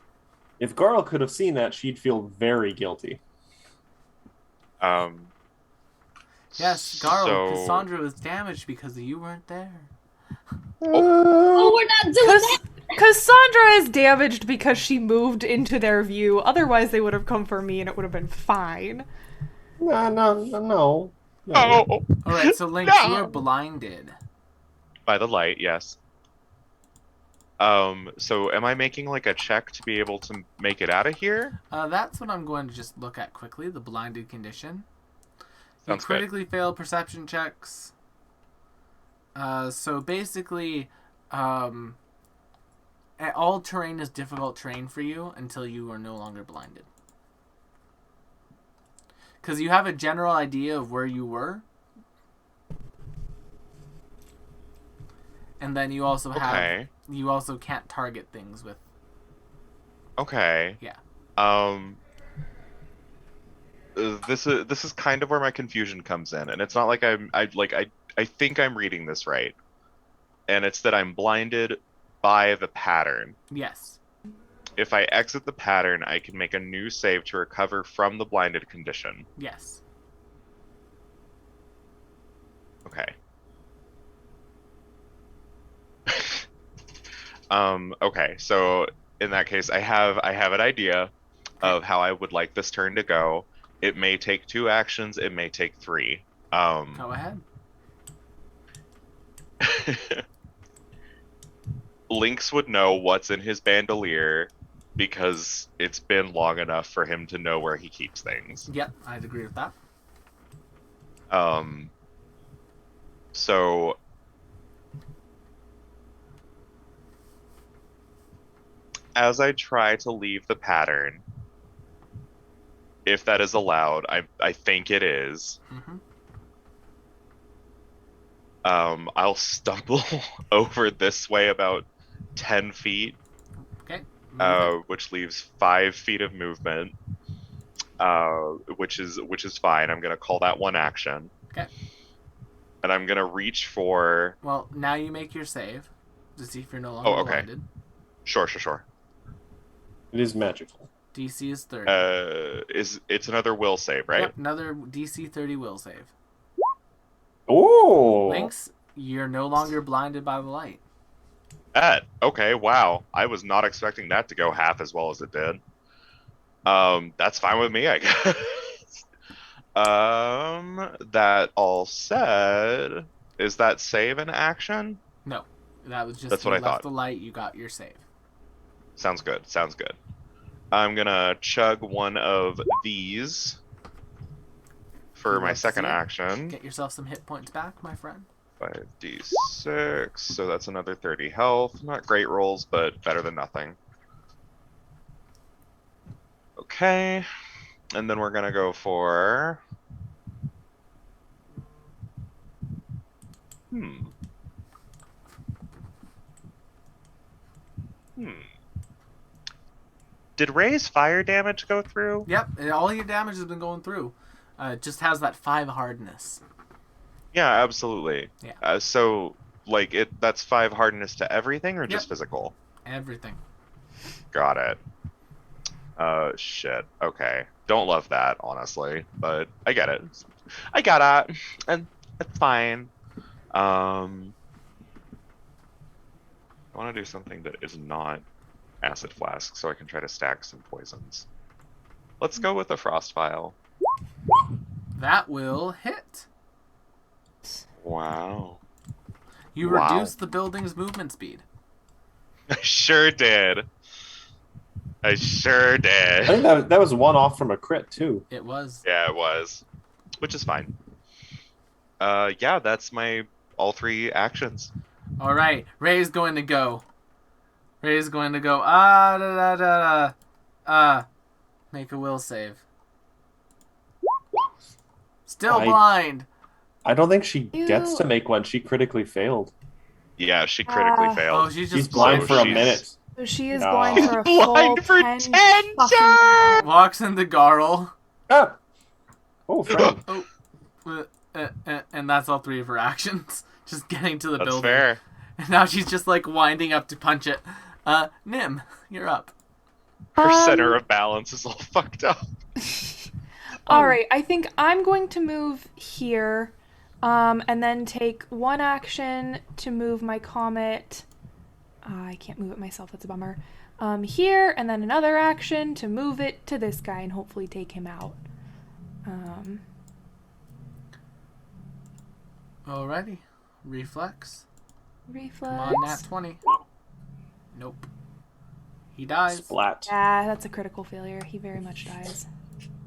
If Garl could have seen that, she'd feel very guilty. Yes, Garl, So, Cassandra was damaged because you weren't there. Oh, we're not doing that! Cassandra is damaged because she moved into their view. Otherwise, they would have come for me and it would have been fine. No. oh, All right, so Lynx, you are blinded. by the light, yes. So am I making like a check to be able to make it out of here? That's what I'm going to just look at quickly, the blinded condition. You Sounds good. critically fail perception checks. So basically, all terrain is difficult terrain for you until you are no longer blinded. Because you have a general idea of where you were. And then you also have... Okay. You also can't target things with... Okay. Yeah. This is kind of where my confusion comes in, and it's not like I think I'm reading this right, and it's that I'm blinded by the pattern. Yes. If I exit the pattern, I can make a new save to recover from the blinded condition. Yes. Okay. Okay, so in that case, I have an idea of how I would like this turn to go. It may take 2 actions, it may take 3. Go ahead. Lynx would know what's in his bandolier because it's been long enough for him to know where he keeps things. Yep, I'd agree with that. So as I try to leave the pattern, if that is allowed, I think it is. Mm-hmm. I'll stumble over this way about 10 feet, Okay. which leaves 5 feet of movement, which is fine. I'm gonna call that one action. Okay. And I'm gonna reach for. Well, now you make your save to see if you're no longer Oh, okay. blinded. Sure. It is magical. DC is 30. It's another will save, right? Yep, another DC 30 will save. Oh! Lynx, you're no longer blinded by the light. Okay, wow. I was not expecting that to go half as well as it did. That's fine with me, I guess. That all said, is that save an action? No, that was just That's you what I left thought. the light, you got your save. Sounds good. I'm gonna chug one of these for You'd my like to second see it? action. Get yourself some hit points back, my friend. 5d6, so that's another 30 health. Not great rolls, but better than nothing. Okay, and then we're gonna go for... Did Ray's fire damage go through? Yep, and all your damage has been going through. It just has that 5 hardness. Yeah, absolutely. Yeah. So, like, that's 5 hardness to everything, or just Yep. physical? Everything. Got it. Shit. Okay. Don't love that, honestly, but I get it. I got it, and it's fine. I want to do something that is not acid flask, so I can try to stack some poisons. Let's go with a frost vial. That will hit. Wow. You Wow. reduce the building's movement speed. I sure did. I sure I think did. that was one off from a crit too. It was. Yeah, it was. Which is fine. Yeah, that's my all 3 actions. All right, Ray's going to go. Ray's going to go. Da da da da. Make a will save. Still blind. I don't think she gets Ew. to make one. She critically failed. Yeah, she critically Ah. failed. Oh, she's She's just blind So for a she's- minute. So she is No. blind for a Blind full for 10 10 fucking turns! minutes. walks into Garl. Ah! Oh, friend. And that's all 3 of her actions. Just getting to the That's building. fair. And now she's just like winding up to punch it. Nim, you're up. Her center of balance is all fucked up. All right, I think I'm going to move here, and then take 1 action to move my comet. I can't move it myself. That's a bummer. Here, and then another action to move it to this guy and hopefully take him out. Alrighty. Reflex. Reflex. Come on, nat 20. Nope. He dies. Splat. Yeah, that's a critical failure. He very much dies.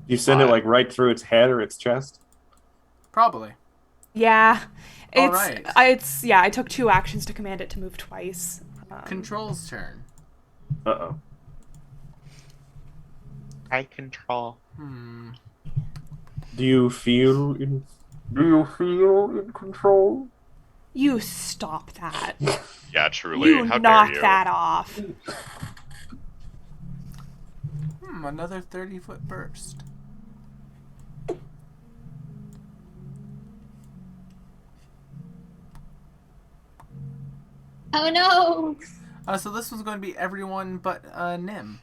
You send it like right through its head or its chest. Probably. Yeah, All right. I took 2 actions to command it to move twice. Control's turn. Uh-oh. I control. Do you feel in control? You stop that. Yeah, truly. You How knock dare you? that off. Another 30-foot burst. Oh no! So this one's going to be everyone but Nim.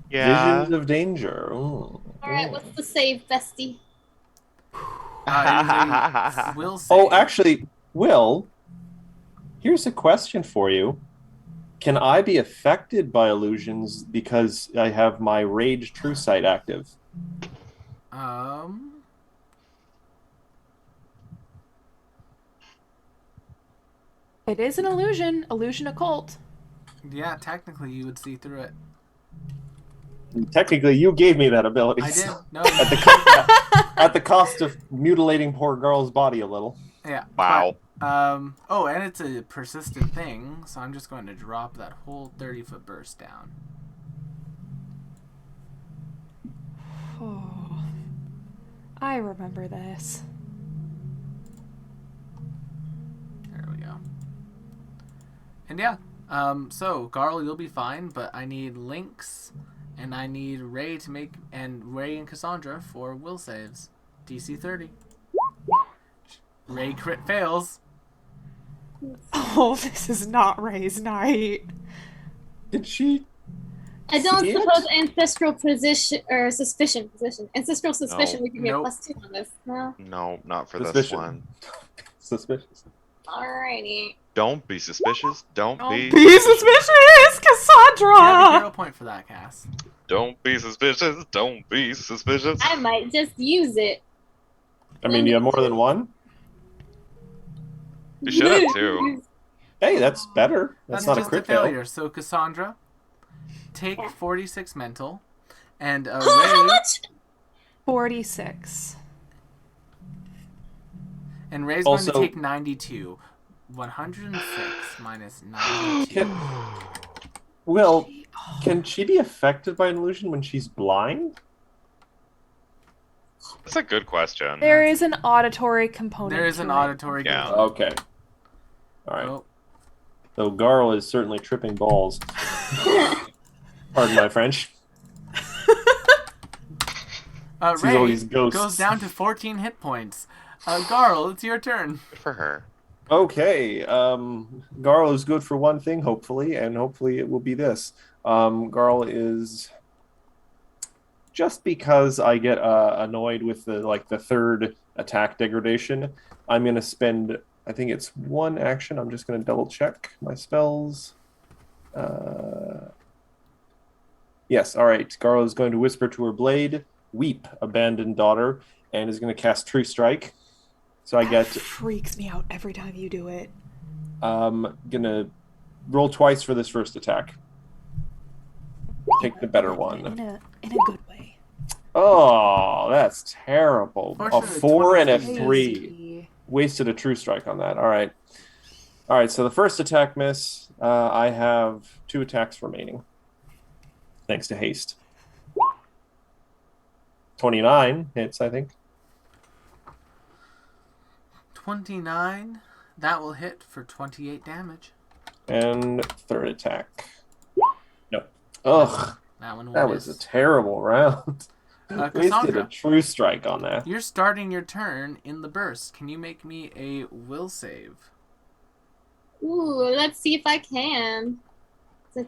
Yeah. Visions of danger. Ooh. Alright, what's the save, bestie? Will save. Oh, actually, Will, here's a question for you. Can I be affected by illusions because I have my Rage True Sight active? It is an illusion. Illusion occult. Yeah, technically you would see through it. Technically, you gave me that ability. I did. No. At the cost of mutilating poor girl's body a little. Yeah. Wow. but, oh, and it's a persistent thing, so I'm just going to drop that whole 30-foot burst down. Oh, I remember this. There we go. And yeah, so Garl, you'll be fine, but I need Lynx, and I need Ray to make, and Ray and Cassandra for will saves. DC 30. Ray crit fails. Oh, this is not Ray's night. Did she? I don't See it? suppose ancestral position or suspicion. Ancestral suspicion No. would give me Nope. a +2 on this. No. No, not for this Suspicion. one. Suspicious. Alrighty. Don't be suspicious. Don't be. Be suspicious, You have a Cassandra! hero point for that, Cass. Don't be suspicious. Don't be suspicious. I might just use it. I mean, you have more than one? You should have two. Hey, that's better. That's not a just crit a fail. failure. So Cassandra, take Yeah. 46 mental, and How Ray, much? 46. and Ray's going to Also- take 92. 106 minus 92. Will, can she be affected by an illusion when she's blind? That's a good question. There is an auditory component. There is an to it. auditory Yeah. component. Okay. All right. Oh, So Garl is certainly tripping balls. Pardon my French. Sees Ray all these ghosts. goes down to 14 hit points. Garl, it's your turn. Good for her. Okay, Garl is good for one thing, hopefully, and hopefully it will be this. Garl is just because I get annoyed with the third attack degradation. I'm gonna spend. I think it's one action. I'm just gonna double check my spells. Yes, all right. Garl is going to whisper to her blade, "Weep, abandoned daughter," and is going to cast True Strike. So I get. Freaks me out every time you do it. Gonna roll twice for this first attack. Take the better one. In a good way. Oh, that's terrible. A Fortunately, 4 and a 23. 3. Wasted a True Strike on that. All right. All right, so the first attack miss. I have 2 attacks remaining. Thanks to haste. 29 hits, I think. 29. That will hit for 28 damage. And third attack. No. Ugh, That one will that miss. was a terrible round. Wasted a Cassandra, True Strike on that. you're starting your turn in the burst. Can you make me a will save? Ooh, let's see if I can. If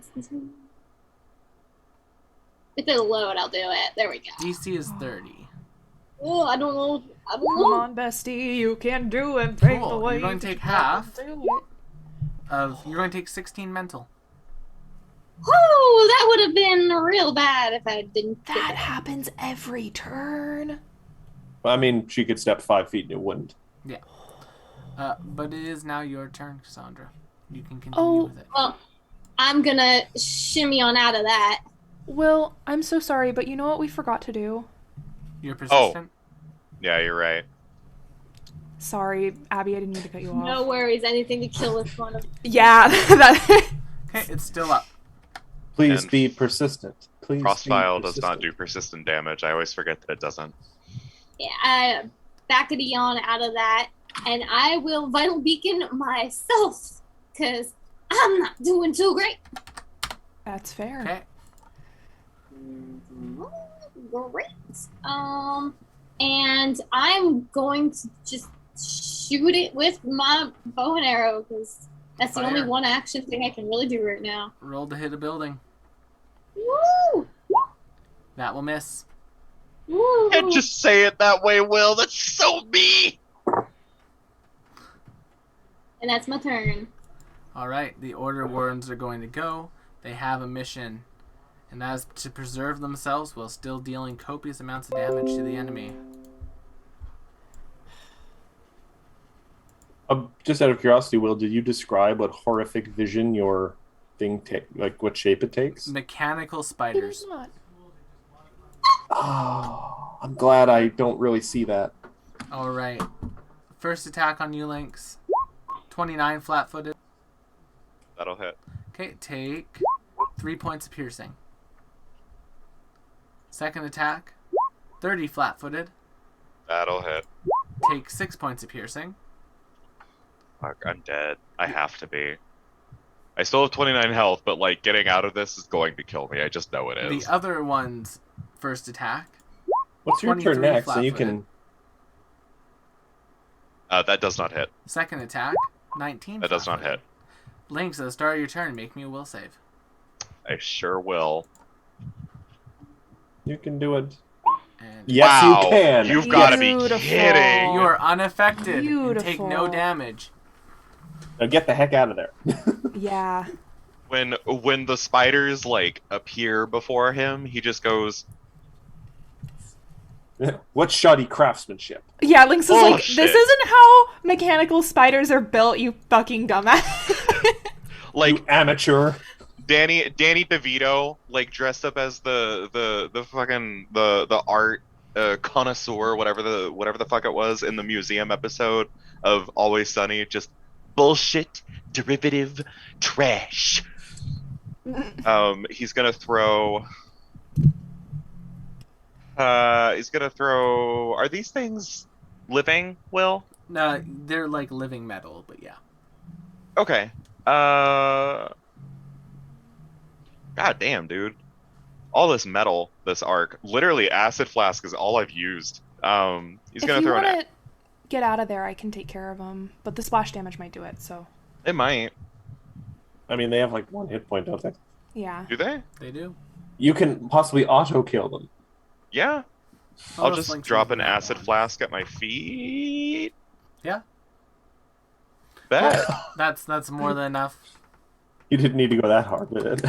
it'll load, I'll do it. There we go. DC is 30. Oh, I don't know. I don't Come know. on, bestie, you can do it. Break Cool, away. you're going to take You can half. do it. You're going to take 16 mental. Oh, that would have been real bad if I didn't get That it. happens every turn. I mean, she could step 5 feet and it wouldn't. But it is now your turn, Cassandra. You can continue Oh. with it. Well, I'm gonna shimmy on out of that. Will, I'm so sorry, but you know what we forgot to do? You're persistent. Yeah, you're right. Sorry, Abby, I didn't mean to cut you off. No worries, anything to kill this one. Yeah, that. Okay, it's still up. Please And be persistent. Please. Crossfile be does not do persistent. persistent damage. I always forget that it doesn't. Yeah, I backity on out of that, and I will Vital Beacon myself, because I'm not doing too great. That's fair. Okay. Great. And I'm going to just shoot it with my bow and arrow, because that's the only Fire. one action thing I can really do right now. Roll to hit a building. Woo! That will miss. Woo! You can't just say it that way, Will. That's so me. And that's my turn. Alright, the Order Warrens are going to go. They have a mission, and that is to preserve themselves while still dealing copious amounts of damage to the enemy. Just out of curiosity, Will, did you describe what horrific vision your thing like what shape it takes? Mechanical It spiders. is not. Oh, I'm glad I don't really see that. Alright. First attack on you, Lynx. 29 flat-footed. That'll hit. Okay, take 3 points of piercing. Second attack, 30 flat-footed. That'll hit. Take 6 points of piercing. Fuck, I'm dead. I have to be. I still have 29 health, but like getting out of this is going to kill me. I just know it is. The other one's first attack. What's your turn 23 next? And you can. That does not hit. Second attack, 19 That does not flat-footed. hit. Lynx, at the start of your turn, make me a will save. I sure will. You can do it. And Yes, Wow, you can. You've got to be Beautiful. kidding. you are unaffected and take no Beautiful. damage. Now get the heck out of there. Yeah. When the spiders like appear before him, he just goes, What shoddy craftsmanship? Yeah, Lynx is like, this Bullshit. isn't how mechanical spiders are built, you fucking dumbass. like You amateur. Danny DeVito, like dressed up as the fucking the art connoisseur, whatever the fuck it was in the museum episode of Always Sunny, just bullshit, derivative, trash. He's gonna throw. Are these things living, Will? No, they're like living metal, but yeah. Okay. God damn, dude. all this metal, this arc. Literally, acid flask is all I've used. He's If gonna you throw want an. to get out of there, I can take care of them. But the splash damage might do it, so It might. I mean, they have like 1 hit point, don't they? yeah. Do they? They do. You can possibly auto kill them. Yeah. I'll I'll just just link to drop the an map acid one. flask at my feet. Yeah. Bet. That's more than enough. You didn't need to go that hard with it.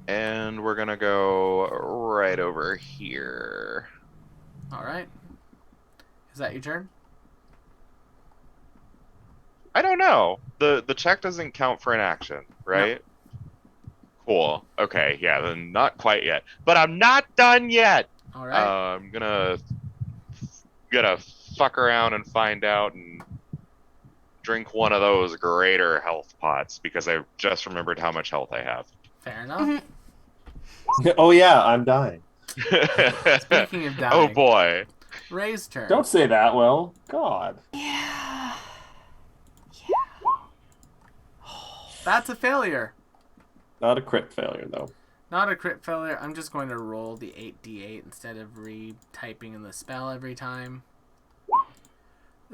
And we're gonna go right over here. All right. Is that your turn? I don't know. The check doesn't count for an action, right? Cool. Okay, yeah, then not quite yet. But I'm not done yet. All right. I'm gonna fuck around and find out and drink one of those greater health pots because I just remembered how much health I have. Fair enough. Oh yeah, I'm dying. Speaking of dying. Oh boy. Ray's turn. Don't say that, Will. God. Yeah. That's a failure. Not a crit failure, though. Not a crit failure. I'm just going to roll the 8d8 instead of retyping in the spell every time.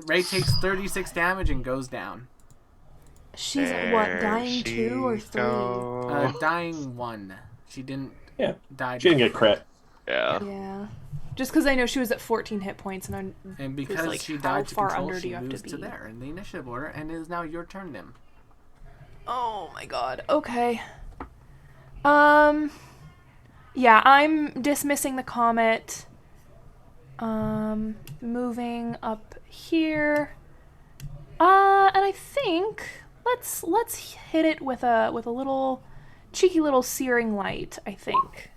Ray takes 36 damage and goes down. She's what, dying There 2 or she 3? goes. Dying 1. She didn't Yeah. die. She didn't get crit. Yeah. Yeah. Just because I know she was at 14 hit points, and I'm. And because like, she how died to far control, under do she you have to moves to be? there in the initiative order, and it is now your turn, Nim. Oh my god. Okay. Yeah, I'm dismissing the comet. Moving up here. And I think let's hit it with a little cheeky little searing light, I think.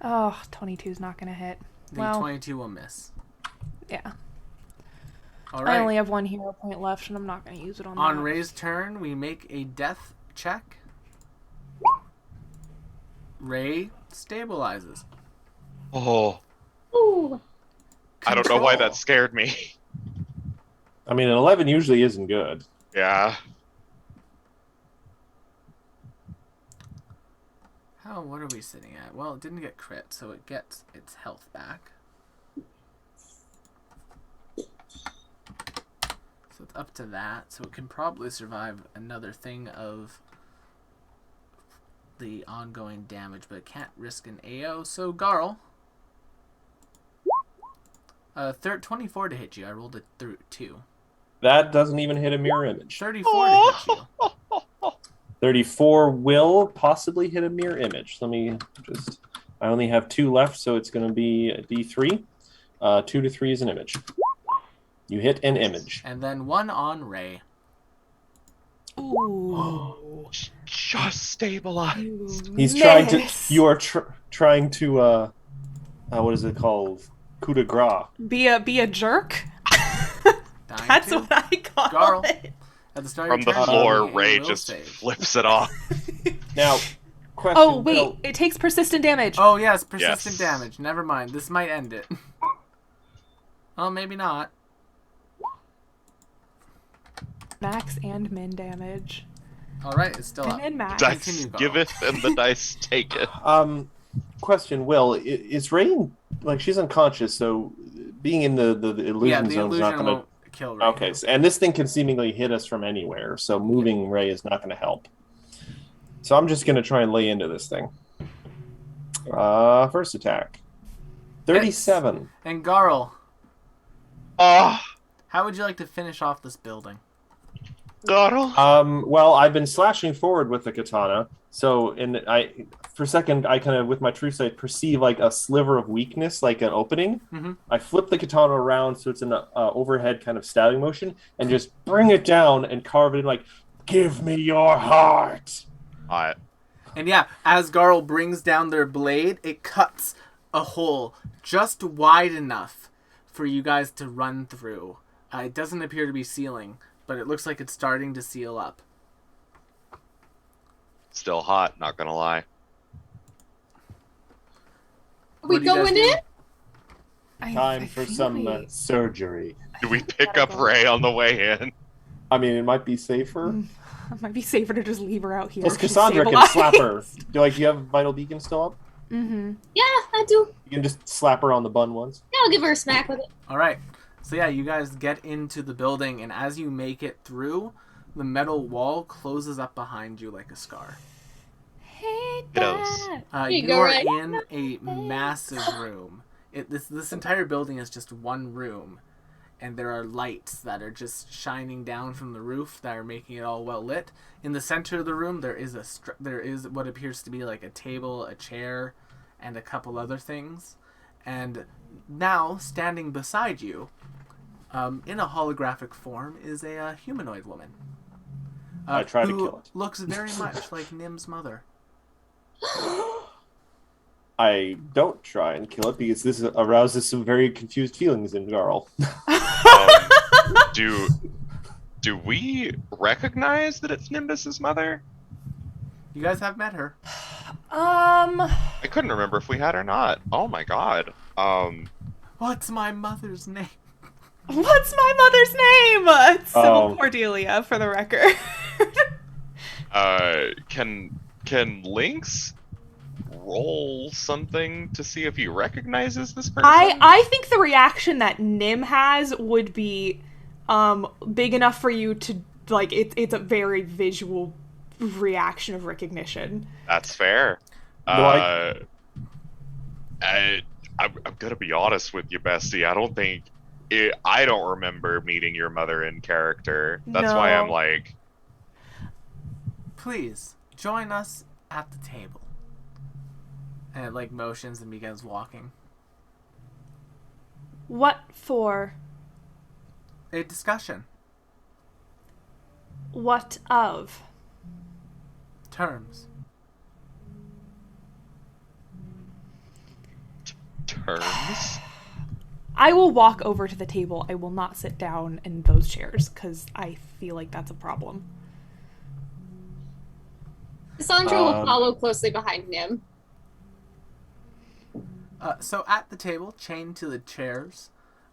Oh, 22 is not gonna hit. The Well, 22 will miss. yeah. All right. I only have 1 hero point left, and I'm not gonna use it on On that. Ray's turn, we make a death check. Ray stabilizes. Oh, Ooh. I don't know why Control. that scared me. I mean, an 11 usually isn't good. Yeah. What are we sitting at? Well, it didn't get crit, so it gets its health back. So it's up to that. So it can probably survive another thing of the ongoing damage, but it can't risk an AO. So Garl, 24 to hit you. I rolled a 2. That doesn't even hit a mirror image. 34 to hit you. 34 will possibly hit a mirror image. Let me just... I only have 2 left, so it's going to be a D3. 2 to 3 is an image. You hit an image. And then 1 on Ray. Ooh. Just stabilized. You He's trying to... miss. You are trying to... what is it called? Coup de grace. Be a jerk. Dying That's two. what I call Garl. it. At the start From of the your turn, floor, roll a Ray will just save. flips it off. Now, question... Oh wait, Will, it takes persistent damage. Oh yes, persistent Yes. damage. Never mind. This might end it. Oh, maybe not. Max and min damage. All right, it's still Min up. and max. Dice Continue, Garl. giveth and the dice take it. question, Will, is Rain... Like, she's unconscious, so being in the illusion Yeah, the zone is not illusion going to... won't kill Ray. Okay, and this thing can seemingly hit us from anywhere, so moving Ray is not going to help. So I'm just going to try and lay into this thing. First attack. 37. And Garl, Ah, how would you like to finish off this building? Garl. Well, I've been slashing forward with the katana, so for a second, I kind of, with my true sight, perceive like a sliver of weakness, like an opening. Mhm. I flip the katana around so it's an overhead kind of stabbing motion, and just bring it down and carve it in like, give me your heart. And yeah, as Garl brings down their blade, it cuts a hole just wide enough for you guys to run through. It doesn't appear to be sealing, but it looks like it's starting to seal up. Still hot, not gonna lie. Are we What do you guys going do? in? Time for some surgery. Do we pick gotta up go. Ray on the way in? I mean, it might be safer. It might be safer to just leave her out here. Plus, She's Cassandra can slap her. stabilized. Do you have Vital Beacon still up? Mm-hmm. Yeah, I do. You can just slap her on the bun once. Yeah, I'll give her a smack with it. All right. So yeah, you guys get into the building, and as you make it through, the metal wall closes up behind you like a scar. Hey, Kiddos. you You go, are right? in a massive room. This entire building is just one room, and there are lights that are just shining down from the roof that are making it all well lit. In the center of the room, there is what appears to be like a table, a chair, and a couple other things. And now, standing beside you, in a holographic form, is a humanoid woman. I try to who kill it. Looks very much like Nim's mother. I don't try and kill it because this arouses some very confused feelings in Garl. Do we recognize that it's Nimbus's mother? You guys have met her. I couldn't remember if we had or not. Oh my god. What's my mother's name? What's my mother's name? It's Sybil Oh. Cordelia, for the record. Can Lynx roll something to see if he recognizes this person? I think the reaction that Nim has would be big enough for you to like it's a very visual reaction of recognition. That's fair. No, I'm gonna be honest with you, Bestie. I don't remember meeting your mother in character. That's why I'm No. like, Please join us at the table. And it like motions and begins walking. What for? A discussion. What of? Terms. terms? I will walk over to the table. I will not sit down in those chairs because I feel like that's a problem. Cassandra will follow closely behind Nim. So at the table, chained to the chairs,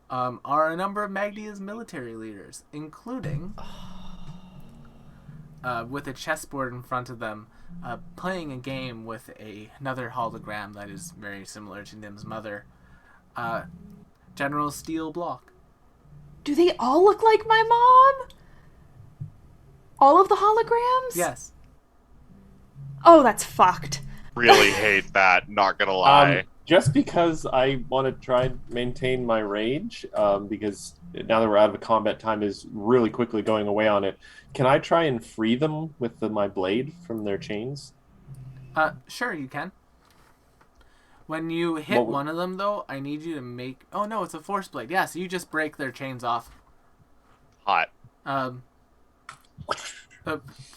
are a number of Magdia's military leaders, including, with a chessboard in front of them, playing a game with another hologram that is very similar to Nim's mother, General Steel Block. Do they all look like my mom? All of the holograms? Yes. Oh, that's fucked. Really hate that, not gonna lie. Just because I want to try and maintain my rage, because now that we're out of combat, time is really quickly going away on it. Can I try and free them with my blade from their chains? Sure, you can. When you hit What would- one of them, though, I need you to make... Oh, no, it's a force blade. Yeah, so you just break their chains off. Hot.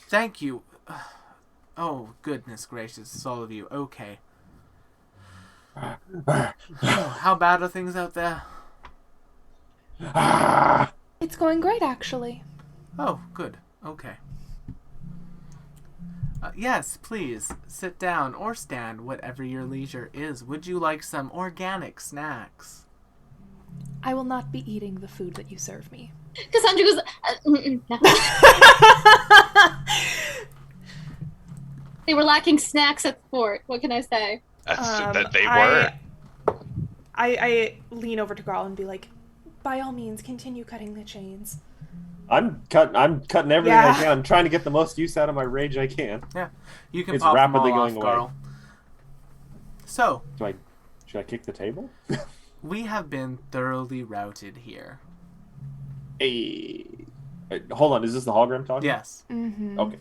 Thank you. Oh, goodness gracious, it's all of you. Okay. Oh, how bad are things out there? It's going great, actually. Oh, good. Okay. Yes, please, sit down or stand, whatever your leisure is. Would you like some organic snacks? I will not be eating the food that you serve me. Cassandra goes, no. They were lacking snacks at the fort. What can I say? That they were. I lean over to Garl and be like, by all means, continue cutting the chains. I'm cutting everything Yeah. I can. I'm trying to get the most use out of my rage I can. Yeah, you can It's pop rapidly them all going off, away. Carl. So, Should I kick the table? we have been thoroughly routed here. Hey. Hold on, is this the hologram talking? Yes. Mm-hmm. Okay.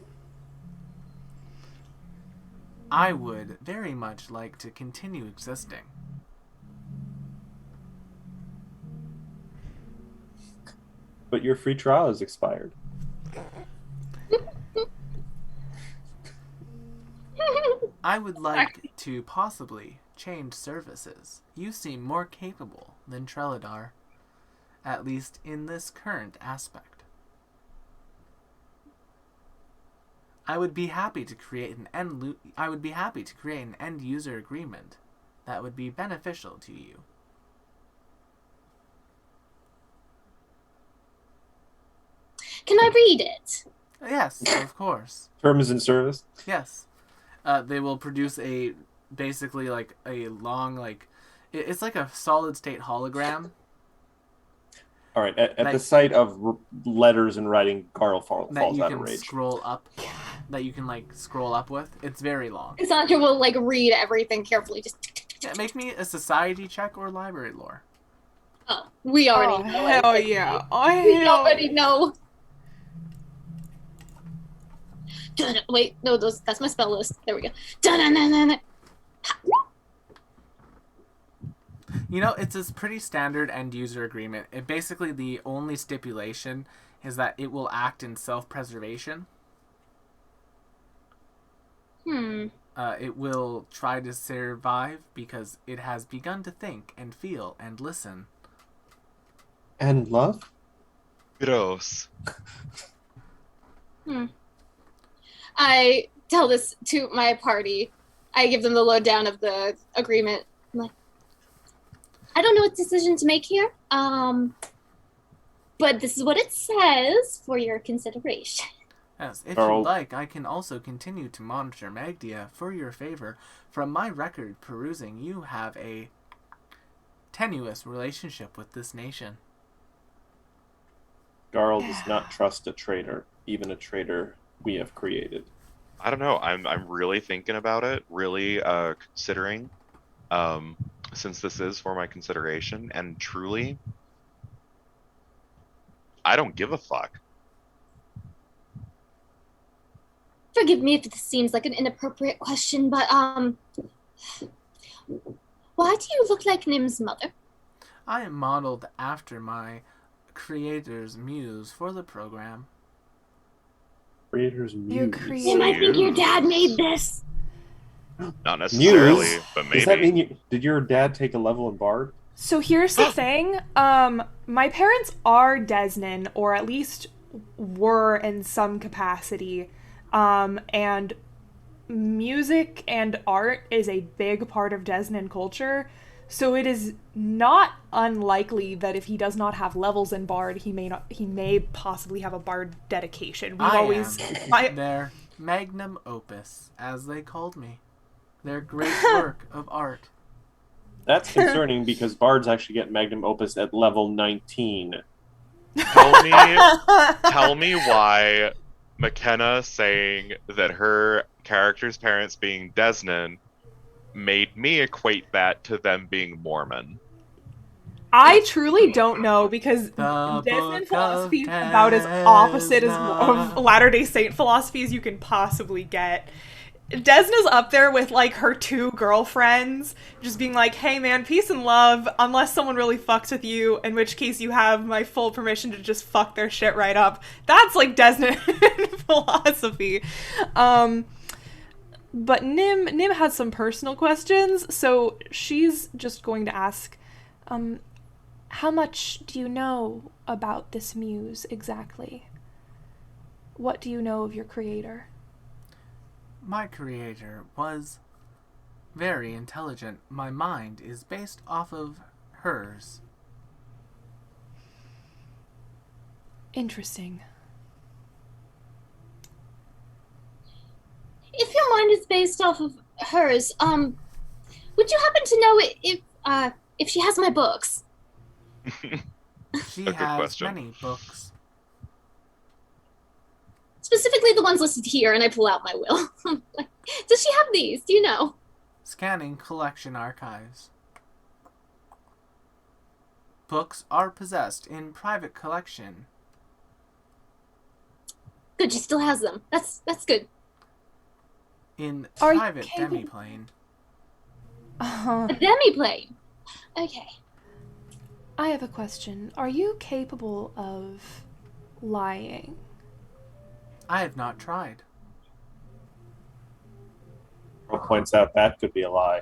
I would very much like to continue existing. But your free trial has expired. I would like to possibly change services. You seem more capable than Treladar, at least in this current aspect. I would be happy to create an end user agreement that would be beneficial to you. Can I read it? Yes, of course. Terms in service. Yes. They will produce basically like a long, like, it's like a solid state hologram All right. At That- the sight of letters and writing, Carl falls that you out of can rage. scroll up, that you can like scroll up with. It's very long. Cassandra will like read everything carefully. Just Yeah, make me a society check or library lore. we already Oh, know. hell it. yeah. We Oh, already know. Wait, no, that's my spell list. There we go. Dun-dun-dun-dun-dun. You know, it's a pretty standard end user agreement. It basically, the only stipulation is that it will act in self-preservation. It will try to survive because it has begun to think and feel and listen. And love? Gross. I tell this to my party. I give them the lowdown of the agreement. I'm like, I don't know what decision to make here. But this is what it says for your consideration. Yes, if Carl. you like, I can also continue to monitor Magdia for your favor. From my record perusing, you have a tenuous relationship with this nation. Garl does not trust a traitor, even a traitor we have created. I don't know. I'm really thinking about it, really considering, since this is for my consideration, and truly, I don't give a fuck. Forgive me if this seems like an inappropriate question, but why do you look like Nim's mother? I am modeled after my creator's muse for the program. Creator's muse. Your Nim, creator. I think your dad made this. Not necessarily, Muse? but maybe. Does that mean did your dad take a level in Bard? So here's the thing. My parents are Desnan, or at least were in some capacity. And music and art is a big part of Desnan culture. So it is not unlikely that if he does not have levels in Bard, he may possibly have a Bard dedication. We've always Their magnum opus, as they called me. Their great work of art. That's concerning because Bards actually get Magnum Opus at level 19. Tell me why McKenna saying that her character's parents being Desnan made me equate that to them being Mormon. I truly don't know because The Desmond Book philosophy is of about as opposite of Desna. Latter-day Saint philosophy as you can possibly get. Desna's up there with like her two girlfriends, just being like, "Hey man, peace and love, unless someone really fucks with you, in which case you have my full permission to just fuck their shit right up." That's like Desna philosophy. But Nim had some personal questions, so she's just going to ask, how much do you know about this muse exactly? What do you know of your creator? My creator was very intelligent. My mind is based off of hers. Interesting. If your mind is based off of hers, would you happen to know if she has my books? She A good has question. many books. Specifically the ones listed here, and I pull out my will. Like, does she have these? Do you know? Scanning collection archives. Books are possessed in private collection. Good, she still has them. That's good. In Are you private capable- demiplane. A demi-plane. Okay. I have a question. Are you capable of lying? I have not tried. Carl points out that could be a lie.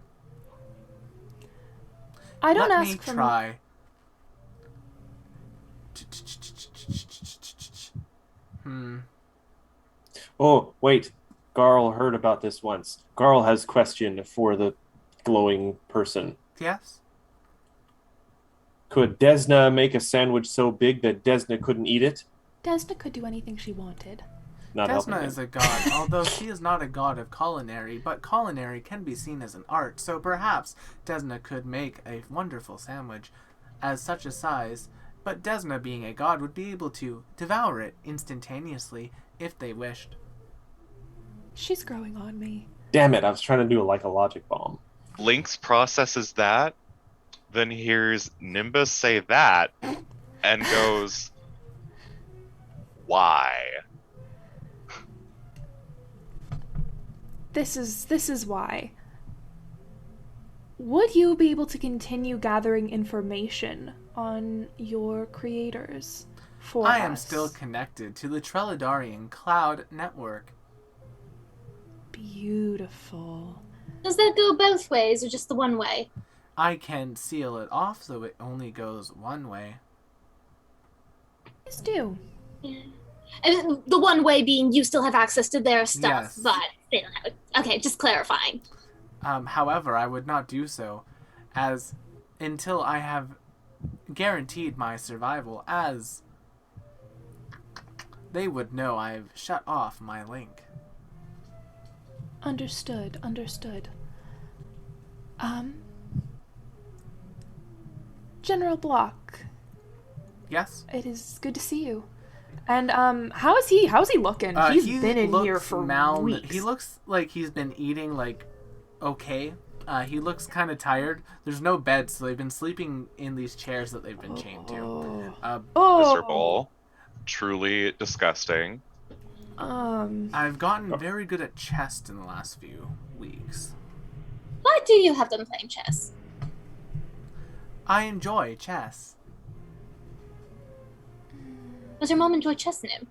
I don't Let ask me from try. Oh, wait. Garl heard about this once. Garl has question for the glowing person. Yes? Could Desna make a sandwich so big that Desna couldn't eat it? Desna could do anything she wanted. not helping Desna me. is a god, although she is not a god of culinary, but culinary can be seen as an art, so perhaps Desna could make a wonderful sandwich as such a size, but Desna, being a god, would be able to devour it instantaneously if they wished. She's growing on me. Damn it! I was trying to do like a logic bomb. Lynx processes that, then hears Nimbus say that, and goes, "Why?" This is why. Would you be able to continue gathering information on your creators for I am us? still connected to the Trelladarian Cloud Network. Beautiful. Does that go both ways or just the one way? I can seal it off so it only goes one way. Please do. Yeah. And the one way being you still have access to their stuff, Yes. but they don't have it. Okay, just clarifying. However, I would not do so, as until I have guaranteed my survival, as they would know I've shut off my link. Understood. General Block, Yes? it is good to see you. And how is he looking? He's He been in here looks for weeks. He looks like he's been eating, like, okay. He looks kind of tired. There's no bed, so they've been sleeping in these chairs that they've been chained to. Miserable. Truly disgusting. I've gotten very good at chess in the last few weeks. Why do you have them playing chess? I enjoy chess. Does your mom enjoy chess, Nim?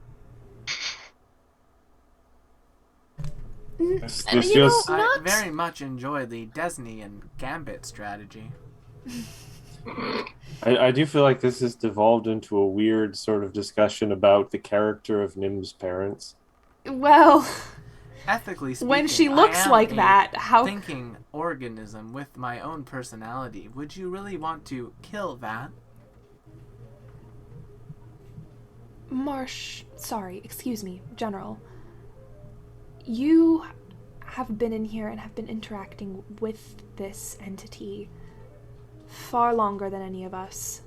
This You just know- I Not- very much enjoy the Desney and Gambit strategy. I do feel like this has devolved into a weird sort of discussion about the character of Nim's parents. Well, Ethically speaking, when she I looks am like a that, how thinking organism with my own personality. Would you really want to kill that? excuse me, General. You have been in here and have been interacting with this entity far longer than any of us.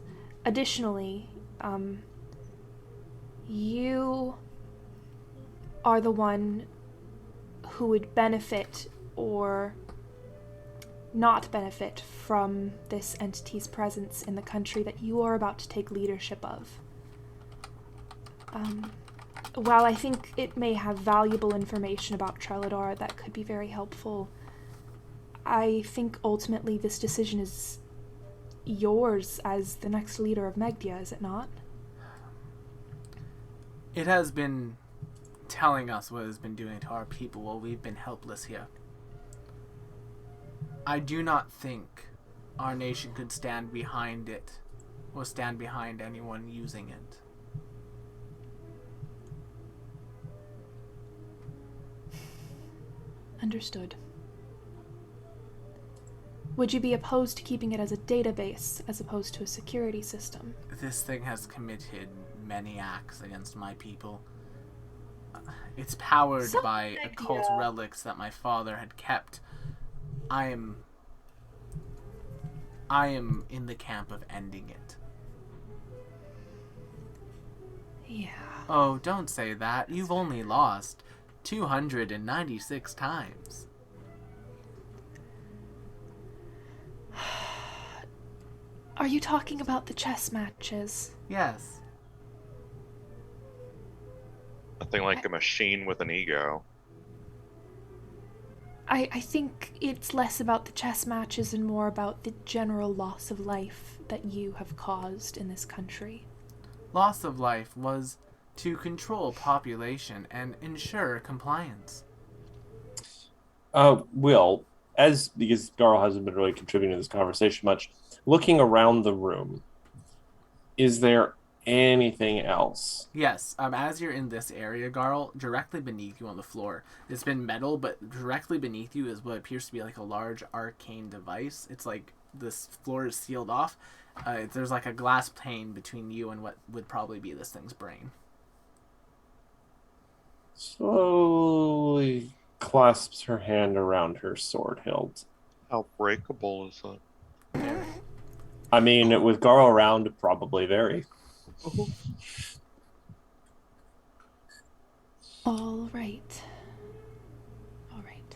Additionally, you are the one who would benefit or not benefit from this entity's presence in the country that you are about to take leadership of. While I think it may have valuable information about Treladar that could be very helpful, I think ultimately this decision is yours as the next leader of Megdia, is it not? It has been telling us what it has been doing to our people while we've been helpless here. I do not think our nation could stand behind it or stand behind anyone using it. Understood. Would you be opposed to keeping it as a database as opposed to a security system? This thing has committed many acts against my people. It's powered Some by occult idea. relics that my father had kept. I am in the camp of ending it. Yeah. Oh, don't say that. You've only lost 296 times. Are you talking about the chess matches? Yes. Nothing like a machine with an ego. I think it's less about the chess matches and more about the general loss of life that you have caused in this country. Loss of life was to control population and ensure compliance. Will, because Garl hasn't been really contributing to this conversation much, looking around the room, is there anything else? Yes, as you're in this area, Garl, directly beneath you on the floor, it's been metal, but directly beneath you is what appears to be like a large arcane device. It's like this floor is sealed off. There's like a glass pane between you and what would probably be this thing's brain. Slowly clasps her hand around her sword hilt. How breakable is that? I mean, with Garl around, probably very. All right. All right.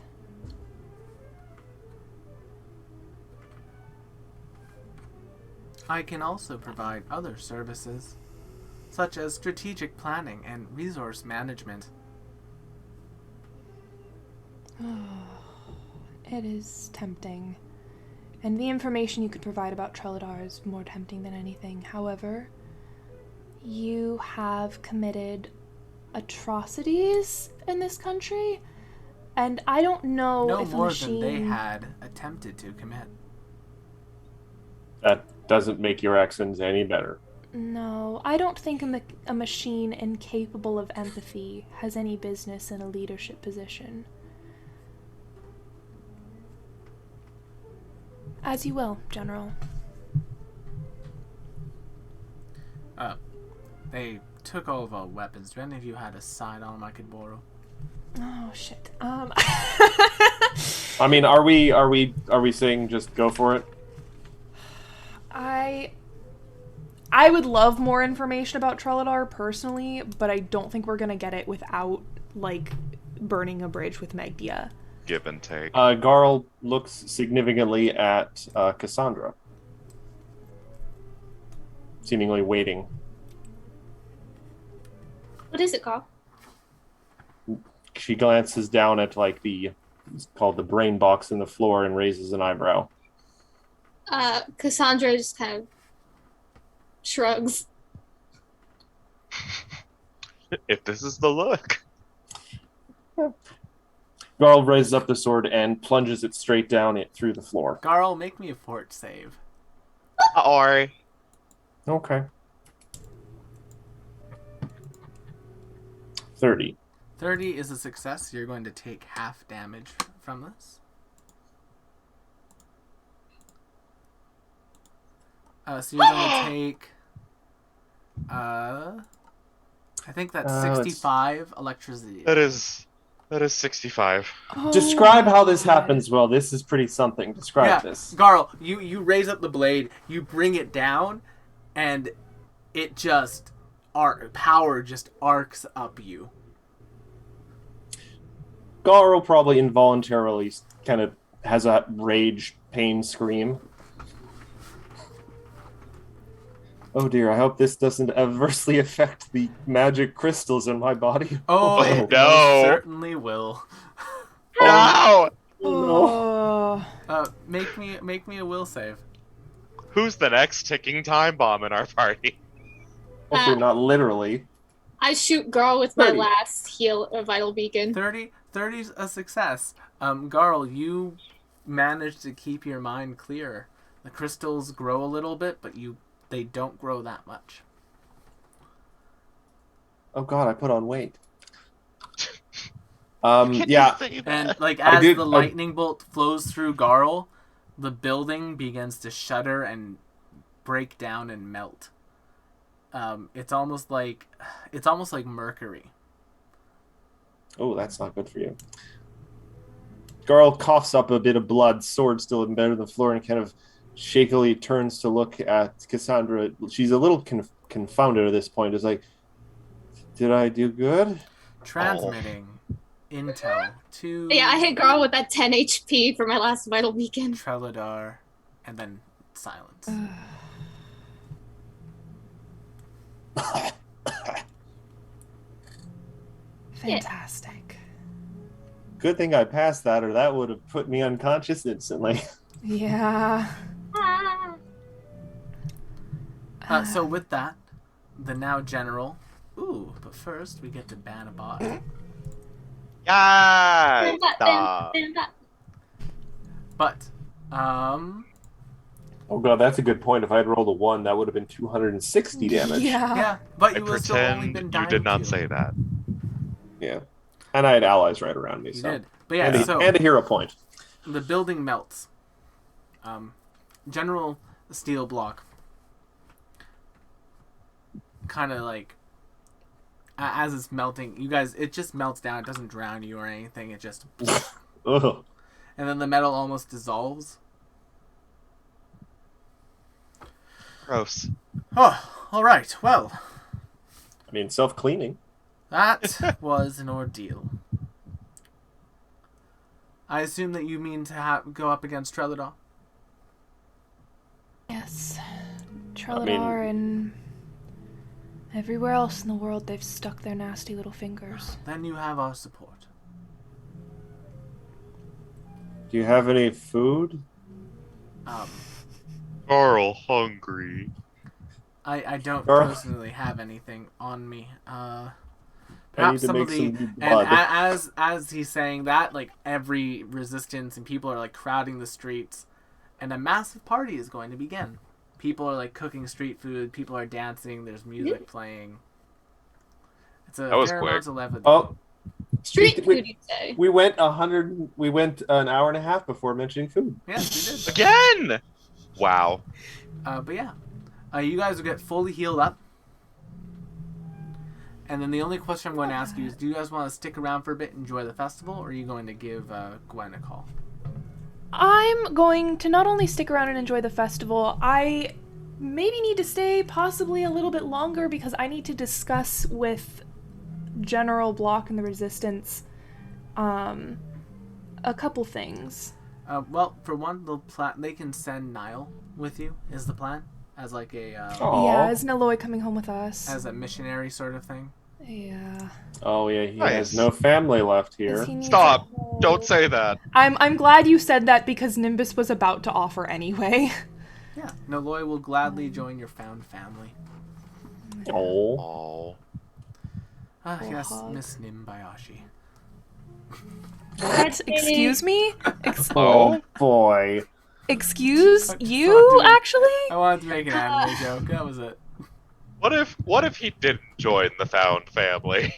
I can also provide other services, such as strategic planning and resource management. It is tempting. And the information you could provide about Treladar is more tempting than anything. However, you have committed atrocities in this country, and I don't know No if a more machine... than they had attempted to commit. That doesn't make your actions any better. No, I don't think a machine incapable of empathy has any business in a leadership position. As you will, General. They took all of our weapons. Do any of you had a sidearm I could borrow? Oh shit. I mean, are we saying just go for it? I would love more information about Treladar personally, but I don't think we're gonna get it without like burning a bridge with Megdia. Give and take. Garl looks significantly at Cassandra, seemingly waiting. What is it called? She glances down at like it's called the brain box in the floor and raises an eyebrow. Cassandra just kind of shrugs. If this is the look. Garl raises up the sword and plunges it straight down it through the floor. Garl, make me a fort save. Or Okay. 30. 30 is a success. You're going to take half damage from this. So you're going to take... I think that's 65 electricity. that is 65. Describe how this happens. Well, this is pretty something. Describe Yeah, this. Garl, you raise up the blade, you bring it down, and it just... power just arcs up you. Garl probably involuntarily kind of has a rage pain scream. Oh dear, I hope this doesn't adversely affect the magic crystals in my body. Oh, it no. most certainly will. No! Oh, no. Make me a will save. Who's the next ticking time bomb in our party? Hopefully not literally. I shoot Garl with my 30. last heal or vital beacon. 30's a success. Garl, you managed to keep your mind clear. The crystals grow a little bit, but they don't grow that much. Oh god, I put on weight. Yeah. And like I as did- the lightning bolt flows through Garl, the building begins to shudder and break down and melt. It's almost like mercury. Oh, that's not good for you. Garl coughs up a bit of blood, sword still embedded in the floor, and kind of shakily turns to look at Cassandra. She's a little confounded at this point. Is like, did I do good? Transmitting intel to Yeah, I hit Garl with that 10 HP for my last vital beacon. Treladar, and then silence. Fantastic. Good thing I passed that, or that would have put me unconscious instantly. Yeah. So with that, the now general. Ooh, but first we get to ban a bot. Yeah! But, Oh god, that's a good point. If I had rolled a 1, that would have been 260 damage. yeah, but I you would still only been pretend dying you did not two. say that. Yeah. And I had allies right around me, You so. did. But yeah, and, so and a hero point. the building melts. General Steel Block kind of like as it's melting, you guys, it just melts down. It doesn't drown you or anything. It just, Ugh. and then the metal almost dissolves. Gross. Oh, all right. Well, I mean, self-cleaning. that was an ordeal. I assume that you mean to go up against Trelador. Yes. Trelador and everywhere else in the world, they've stuck their nasty little fingers. Then you have our support. Do you have any food? Carl, hungry. I don't Or- personally have anything on me. I Perhaps need to some of make the some and blood. as he's saying that, like every resistance and people are like crowding the streets, and a massive party is going to begin. People are like cooking street food. People are dancing. There's music playing. It's a That was fair quick. amount of levity. Oh, Street we- food, you'd say. We went an hour and a half before mentioning food. Yes, we did. Again! Wow. But yeah, you guys will get fully healed up. And then the only question I'm going to ask you is, do you guys want to stick around for a bit, enjoy the festival, or are you going to give Gwen a call? I'm going to not only stick around and enjoy the festival, I maybe need to stay possibly a little bit longer because I need to discuss with General Block and the Resistance a couple things. Well, for one, they can send Niall with you, is the plan, as like a Aw. Yeah, is Naloy coming home with us? as a missionary sort of thing. Yeah. Oh yeah, he Nice. has no family left Does here. he need Stop. to hold- Don't say that. I'm glad you said that because Nimbus was about to offer anyway. Yeah, Naloy will gladly join your found family. Oh. Oh. Yes, hug. Miss Nimbayashi. What? Excuse me? Oh boy. Excuse Fuck, you, dude. actually? I wanted to make an anime joke. That was it. What if he didn't join the found family?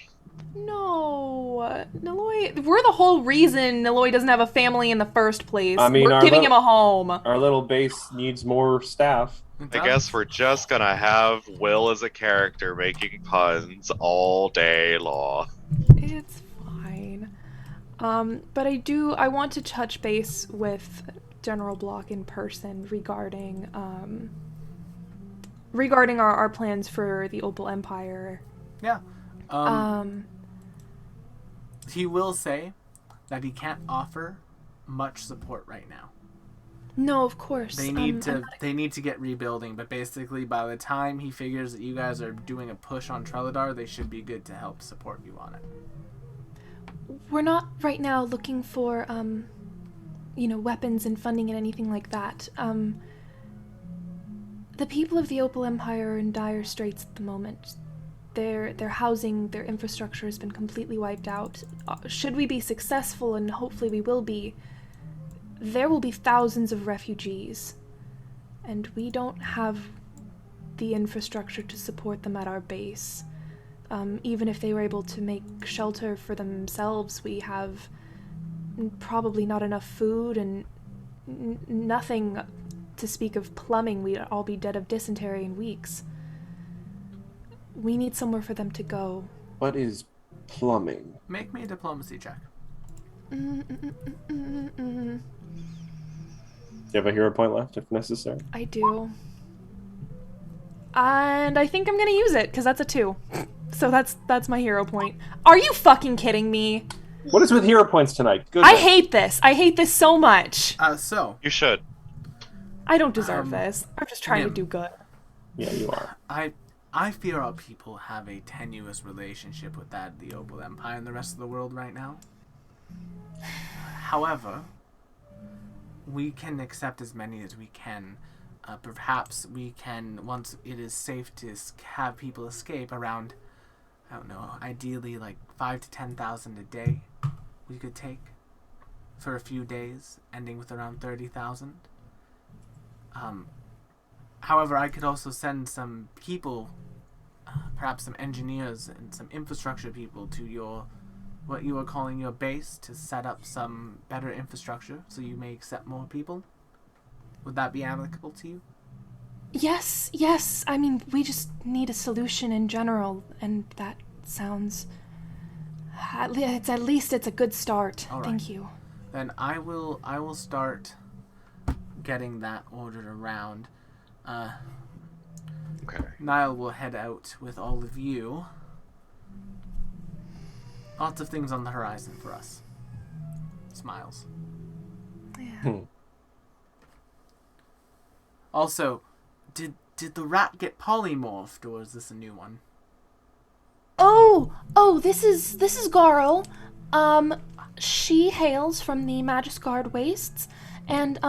No. Naloy, we're the whole reason Naloy doesn't have a family in the first place. I mean, we're our giving little- him a home. Our little base needs more staff. I guess we're just gonna have Will as a character making puns all day long. It's fine. But I want to touch base with General Block in person regarding our plans for the Opal Empire. Yeah. Um, He will say that he can't offer much support right now. no, of course. They need to get rebuilding, but basically by the time he figures that you guys are doing a push on Treladar, they should be good to help support you on it. We're not right now looking for weapons and funding and anything like that. The people of the Opal Empire are in dire straits at the moment. Their housing, their infrastructure has been completely wiped out. Should we be successful, and hopefully we will be, there will be thousands of refugees, and we don't have the infrastructure to support them at our base. Even if they were able to make shelter for themselves, we have probably not enough food and nothing to speak of plumbing. We'd all be dead of dysentery in weeks. We need somewhere for them to go. What is plumbing? Make me a diplomacy check. Do you have a hero point left if necessary? I do. And I think I'm gonna use it, because that's a 2. So that's my hero point. Are you fucking kidding me? What is with hero points tonight? Good. I hate this. I hate this so much. So, You should. I don't deserve this. I'm just trying to Nim. do good. Yeah, you are. I fear our people have a tenuous relationship with the Opal Empire and the rest of the world right now. However, we can accept as many as we can. Perhaps we can, once it is safe to have people escape, around, I don't know, ideally like 5,000 to 10,000 a day we could take for a few days, ending with around 30,000. However, I could also send some people, perhaps some engineers and some infrastructure people to what you are calling your base, to set up some better infrastructure so you may accept more people. Would that be applicable to you? Yes. I mean, we just need a solution in general, and that sounds... At least it's a good start. All right. Thank you. Then I will start getting that ordered around. Okay. Niall will head out with all of you. Lots of things on the horizon for us. Smiles. Yeah. Also, did the rat get polymorphed, or is this a new one? Oh, this is Garl. She hails from the Magisguard Wastes, and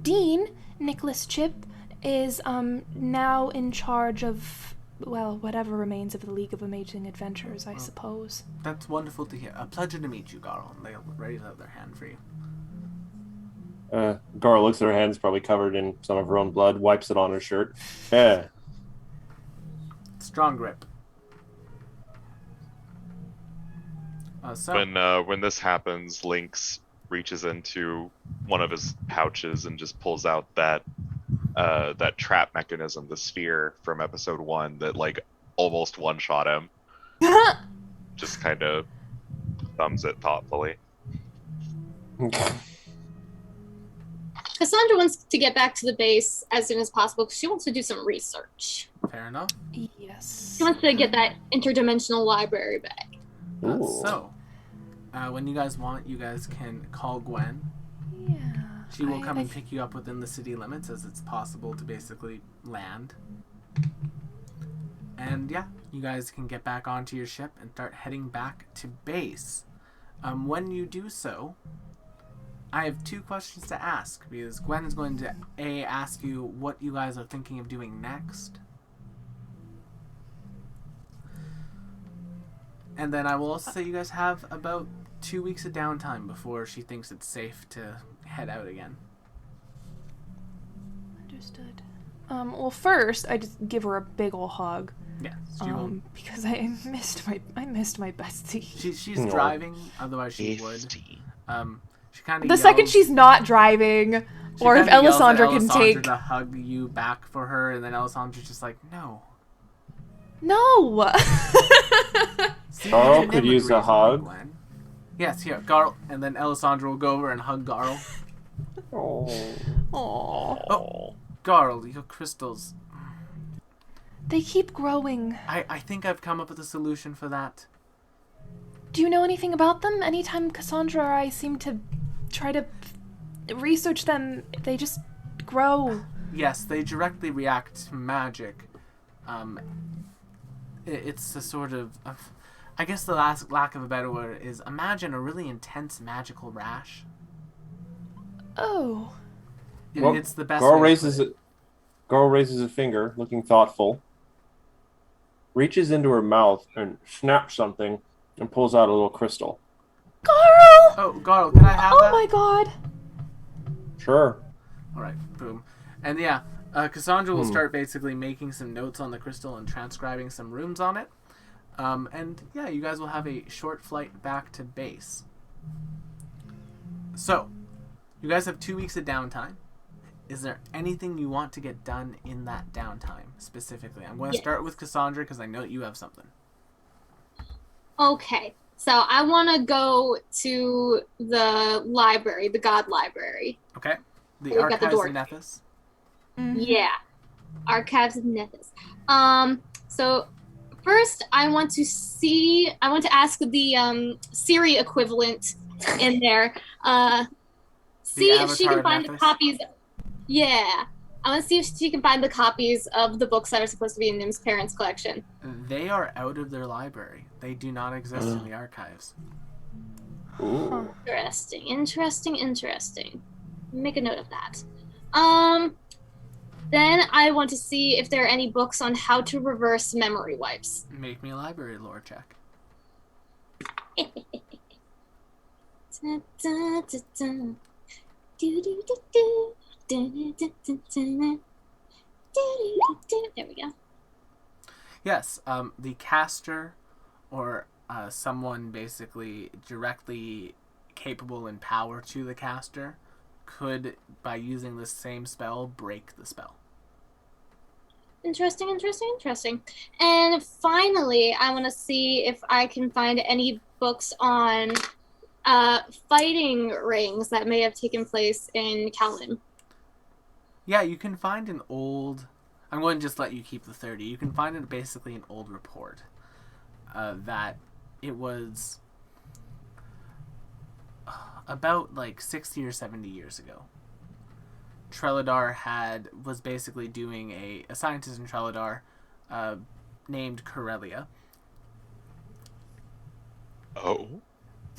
Dean Nicholas Chip is now in charge of, well, whatever remains of the League of Amazing Adventures, I suppose. That's wonderful to hear. A pleasure to meet you, Garl. And they'll raise out their hand for you. Gar looks at her hands, probably covered in some of her own blood, wipes it on her shirt. Yeah. Strong grip. When this happens, Lynx reaches into one of his pouches and just pulls out that trap mechanism, the sphere from episode 1 that like almost one-shot him. Just kind of thumbs it thoughtfully. Cassandra wants to get back to the base as soon as possible because she wants to do some research. Fair enough. Yes. She wants to get that interdimensional library back. So, when you guys want, you guys can call Gwen. Yeah. She will come and pick you up within the city limits, as it's possible to basically land. And yeah, you guys can get back onto your ship and start heading back to base. When you do so, I have 2 questions to ask, because Gwen is going to ask you what you guys are thinking of doing next. And then I will also say you guys have about 2 weeks of downtime before she thinks it's safe to head out again. Understood. Well, first, I just give her a big ol' hug. Yeah, she will. Because I missed my bestie. She's driving, otherwise she would. She kind of The second she's not driving, or if Elisandra can take to hug you back for her, and then Elisandra's just like, no. No. Garl could use a hug. Yes, here, Garl, and then Elisandra will go over and hug Garl. Aww. Oh, Garl, your crystals. They keep growing. I think I've come up with a solution for that. Do you know anything about them? Anytime Cassandra or I seem to try to research them, they just grow. Yes, they directly react to magic. It's a sort of I guess the lack of a better word is, imagine a really intense magical rash. Oh. Well, it's the best. Garl raises a finger, looking thoughtful. Reaches into her mouth and snaps something and pulls out a little crystal. Garl! Oh, Garl, can I have that? Oh my god. Sure. Alright, boom. And yeah, Cassandra will start basically making some notes on the crystal and transcribing some runes on it. And yeah, you guys will have a short flight back to base. So, you guys have 2 weeks of downtime. Is there anything you want to get done in that downtime, specifically? I'm going to start with Cassandra, because I know you have something. Okay, so I want to go to the library, the God Library. Okay. The We've got the Archives door. of Nethys. Yeah, Archives of Nethys. So first I want to ask the Siri equivalent in there. See if she can find the copies. Yeah, I want to see if she can find the copies of the books that are supposed to be in Nim's parents' collection. They are out of their library. They do not exist in the archives. Ooh. Interesting. Make a note of that. Then I want to see if there are any books on how to reverse memory wipes. Make me a library lore check. There we go. Yes, the caster, or someone basically directly capable in power to the caster, could, by using the same spell, break the spell. Interesting. And finally, I want to see if I can find any books on fighting rings that may have taken place in Callan. Yeah, you can find an old... I'm going to just let you keep the 30. You can find basically an old report that it was about like 60 or 70 years ago. Treladar was basically doing a scientist in Treladar named Corellia Oh.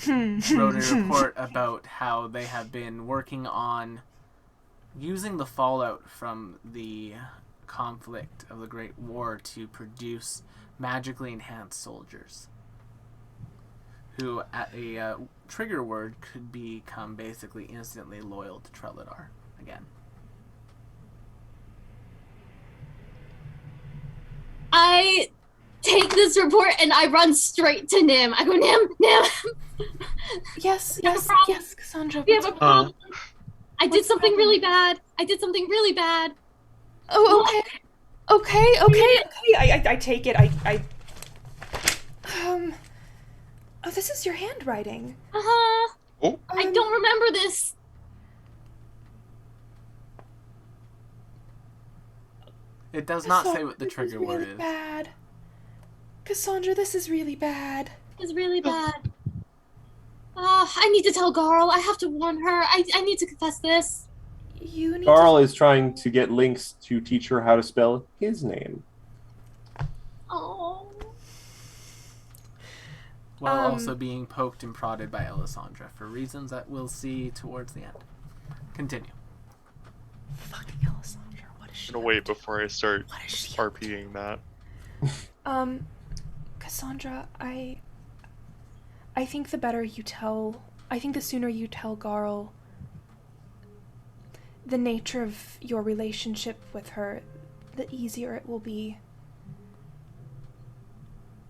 wrote a report about how they have been working on using the fallout from the conflict of the Great War to produce magically enhanced soldiers who, at a trigger word, could become basically instantly loyal to Treladar again. I take this report and I run straight to Nim. I go, Nim. Yes, We have a yes, problem. yes, Cassandra. We have a what's- problem. I did What's something happening? really bad. Oh, okay. I take it. Oh, this is your handwriting. Uh-huh. Oh. I don't remember this. It does not say what the This trigger really word is. Bad. Cassandra, this is really bad. It's really bad. I need to tell Garl. I have to warn her. I need to confess this. You need Carl is trying to get Lynx to teach her how to spell his name. Oh. While Um, also being poked and prodded by Elisandra for reasons that we'll see towards the end. Continue. Fucking Alessandra. What is she? I'm gonna wait before I start What is she? RPing that. Cassandra, I think I think the sooner you tell Garl the nature of your relationship with her, the easier it will be.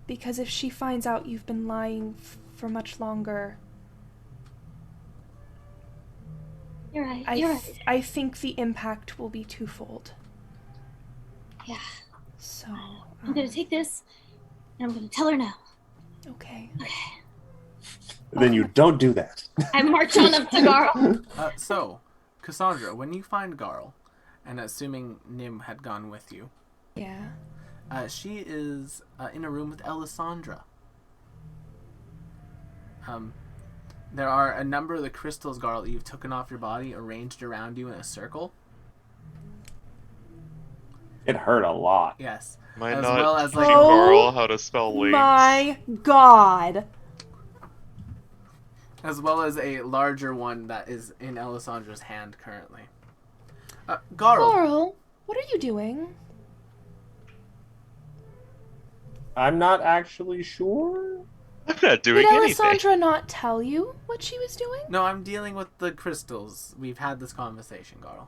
Because if she finds out you've been lying for much longer, You're right. I think the impact will be twofold. Yeah. So, I'm gonna take this and I'm gonna tell her now. okay. Then you don't do that. I march on up to Garl. So, Cassandra, when you find Garl, and assuming Nim had gone with you, Yeah. she is in a room with Elisandra. There are a number of the crystals, Garl, that you've taken off your body arranged around you in a circle. It hurt a lot. Yes. Am I As not well as, teaching like- Carl how to spell links? My God. As well as a larger one that is in Elisandra's hand currently. Garl. Garl, what are you doing? I'm not actually sure. I'm not doing Did anything. Alessandra not tell you what she was doing? No, I'm dealing with the crystals. We've had this conversation, Garl.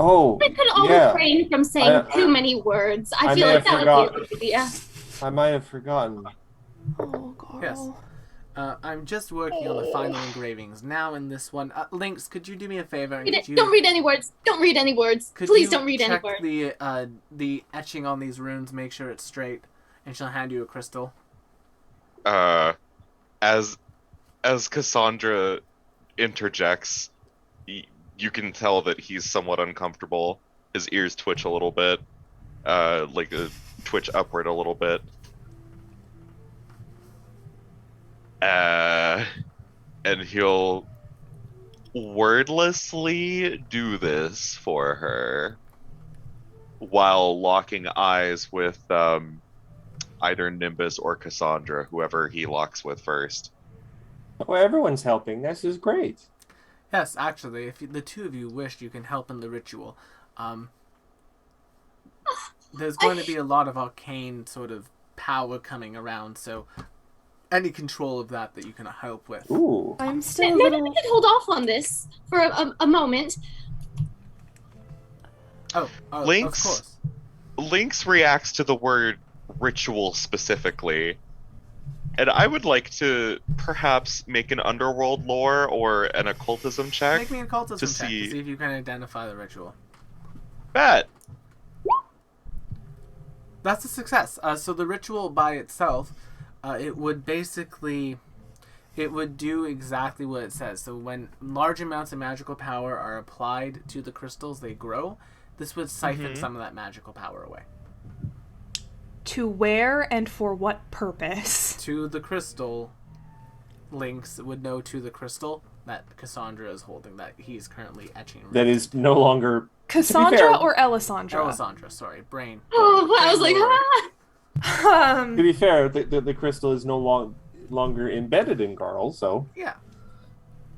Oh, I could all yeah. refrain from saying I- too many words. I I feel may like have that would be a forgotten. good idea. I might have forgotten. Oh, Garl. Yes. I'm just working on the final engravings now. In this one, Lynx, could you do me a favor? And could you, Don't read any words. Don't read any words. could Please you don't read any check words. the etching on these runes, make sure it's straight, and she'll hand you a crystal. As Cassandra interjects, you can tell that he's somewhat uncomfortable. His ears twitch a little bit, like twitch upward a little bit. And he'll wordlessly do this for her while locking eyes with either Nimbus or Cassandra, whoever he locks with first. Oh, everyone's helping. This is great. Yes, actually, if the two of you wish, you can help in the ritual. There's going to be a lot of arcane sort of power coming around, so any control of that you can help with. Ooh. I'm still a Maybe little... we could hold off on this for a moment. Oh, Lynx? of course. Lynx reacts to the word ritual specifically, and I would like to perhaps make an underworld lore or an occultism check. Make me an occultism check see- to see if you can identify the ritual. Bet. That's a success. So the ritual by itself, it would do exactly what it says. So when large amounts of magical power are applied to the crystals, they grow. This would siphon some of that magical power away. To where and for what purpose? To the crystal. Lynx would know to the crystal that Cassandra is holding, that he's currently etching. That is no longer... Cassandra fair- or Elisandra? Elisandra, sorry. Brain. Oh, I was Brain like, lord. To be fair, the crystal is no longer embedded in Garl, so... Yeah.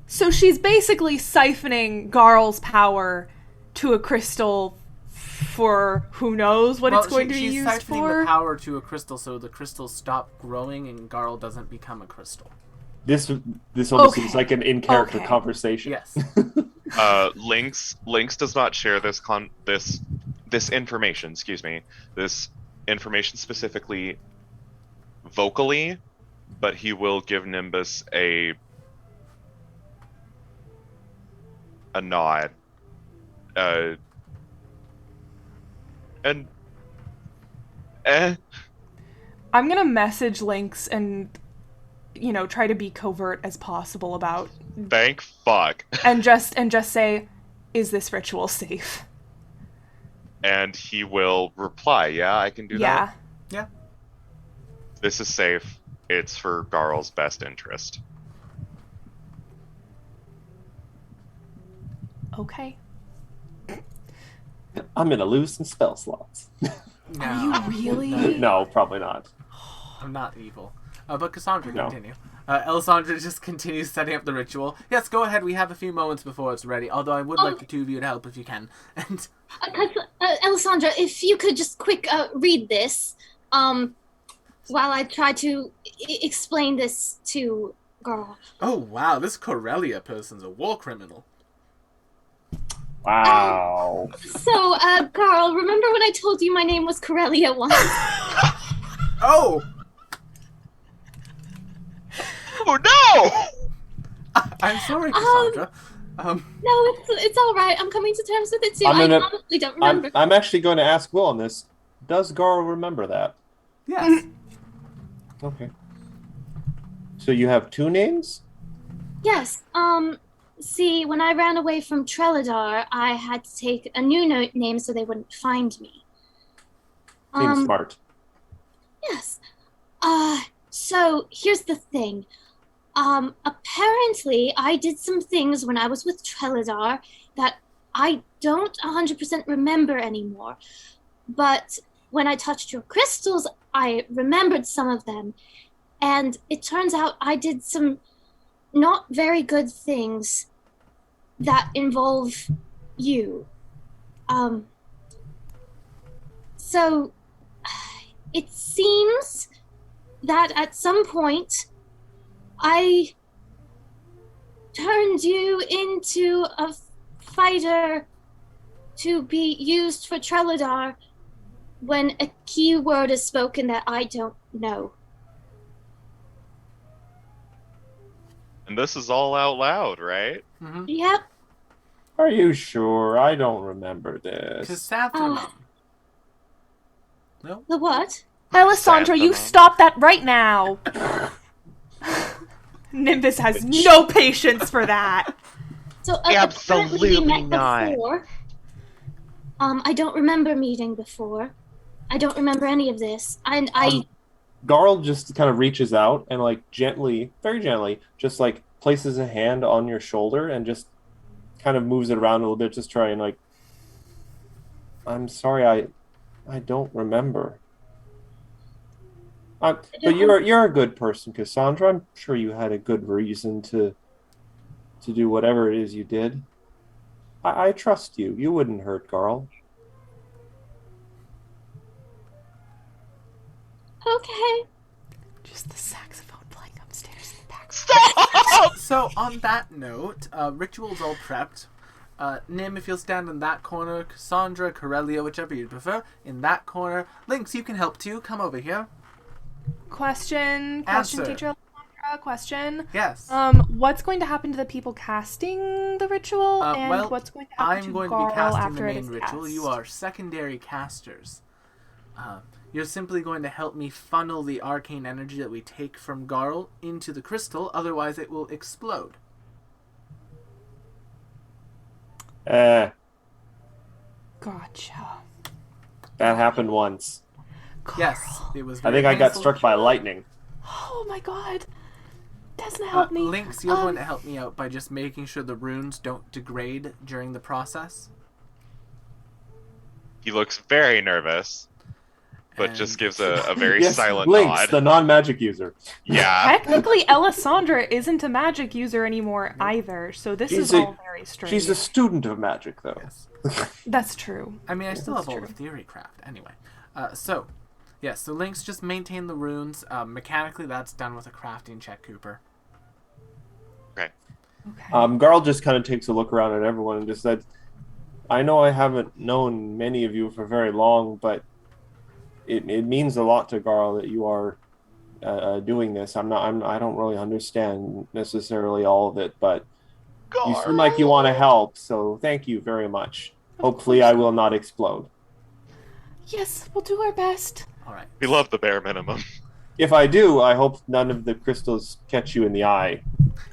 So she's basically siphoning Garl's power to a crystal for who knows what it's going to be she's used siphoning for. the power to a crystal so the crystals stop growing and Garl doesn't become a crystal. This almost Okay. seems like an in-character Okay. conversation. Yes. Lynx does not share this information, this information specifically vocally, but he will give Nimbus a nod. And I'm gonna message Lynx and, try to be covert as possible about, thank fuck. and just say, is this ritual safe? And he will reply, yeah, I can do that. Yeah. This is safe. It's for Garl's best interest. Okay. I'm gonna lose some spell slots. No. Are you really? No, probably not. I'm not evil. But Cassandra, No. continue. Elisandra just continues setting up the ritual. Yes, go ahead. We have a few moments before it's ready. Although I would like the two of you to help if you can. And Elisandra, if you could just quick read this, while I try to explain this to Garl. oh wow, this Corellia person's a war criminal. Wow. So, Garl, remember when I told you my name was Corellia once? Oh, Oh no! I'm sorry, Cassandra. No, it's all right. I'm coming to terms with it too. I'm I gonna- honestly don't remember. I'm actually going to ask Will on this. Does Garl remember that? Yes. Okay. So you have two names? Yes. See, when I ran away from Treladar, I had to take a new name so they wouldn't find me. Seems smart. Yes. So here's the thing. Apparently I did some things when I was with Treladar that I don't 100% remember anymore. But when I touched your crystals, I remembered some of them. And it turns out I did some not very good things that involve you. So it seems that at some point I turned you into a fighter to be used for Treladar when a key word is spoken that I don't know. And this is all out loud, right? Mm-hmm. Yep. Are you sure? I don't remember this. Chrysanthemum. Oh. No? The what? Elisandra, you Chrysanthemum. stop that right now! Nimbus has no patience for that. So apparently we Absolutely met not. before. I don't remember meeting before. I don't remember any of this. And Garl just kind of reaches out and gently, very gently, just places a hand on your shoulder and just kind of moves it around a little bit, just trying I'm sorry, I don't remember. But you're a good person, Cassandra. I'm sure you had a good reason to do whatever it is you did. I trust you. You wouldn't hurt Garl. okay. Just the saxophone playing upstairs in the back. So on that note, ritual's all prepped. Nim, if you'll stand in that corner, Cassandra, Corellia, whichever you prefer, in that corner. Lynx, you can help too. Come over here. Question, Answer. teacher Elisandra, question. Yes. What's going to happen to the people casting casting the ritual, and well, what's going to happen I'm to going to Garl be casting after the it main is ritual. cast? You are secondary casters. You're simply going to help me funnel the arcane energy that we take from Garl into the crystal, otherwise it will explode. That Gotcha. happened once. Yes, Garl. it was I very think I got painful. struck by lightning. Oh my god. Doesn't help me. Lynx, you're going to help me out by just making sure the runes don't degrade during the process. He looks very nervous, but just And- gives a very Yes, silent Lynx, nod. the non-magic user. Yeah. Technically, Elisandra isn't a magic user anymore either, so this She's is a- all very strange. She's a student of magic, though. Yes. That's true. I mean, I still That's have all the true. theory craft. Anyway, so Lynx just maintain the runes. Mechanically, that's done with a crafting check, Cooper. Okay. Garl just kind of takes a look around at everyone and just said, I know I haven't known many of you for very long, but it means a lot to Garl that you are doing this. I don't really understand necessarily all of it, but you seem like you want to help, so thank you very much. Hopefully I will not explode. Yes, we'll do our best. All right. We love the bare minimum. If I do, I hope none of the crystals catch you in the eye.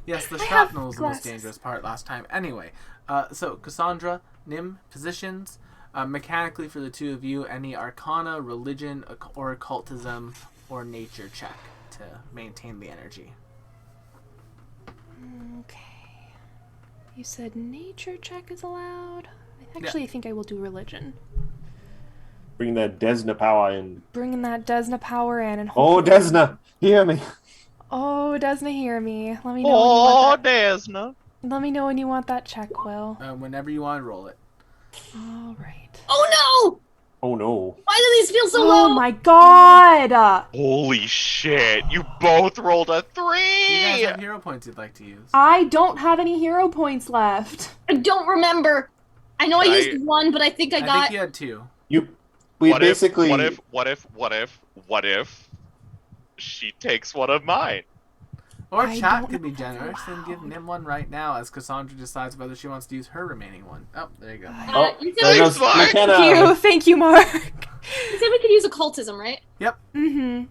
Yes, the I have shrapnel was the most glasses. dangerous part last time. Anyway, so Cassandra, Nim, positions. Mechanically for the two of you, any arcana, religion, or occultism, or nature check to maintain the energy. Okay. You said nature check is allowed? I think I will do religion. Bring that Desna power in. Bringing that Desna power in and Oh, hopefully- Desna, hear me. Oh, Desna, hear me. Let me know Oh, when you want Desna. that. Let me know when you want that check, Will. Whenever you want to roll it. All right. Oh no! Oh no. Why do these feel so Oh low? my god! Holy shit! You both rolled a Do you guys 3! have hero points you'd like to use? I don't have any hero points left. I don't remember. I know I I- used one, but I think I I got. think you had 2. We What basically. what if she takes one of mine? Or I chat don't could be know if that's generous and give allowed. Nim one right now as Cassandra decides whether she wants to use her remaining one. Oh, there you go. Oh, you there said, goes Thanks, Mark. McKenna. Thank you, Mark. you said we could use occultism, right? Mm-hmm.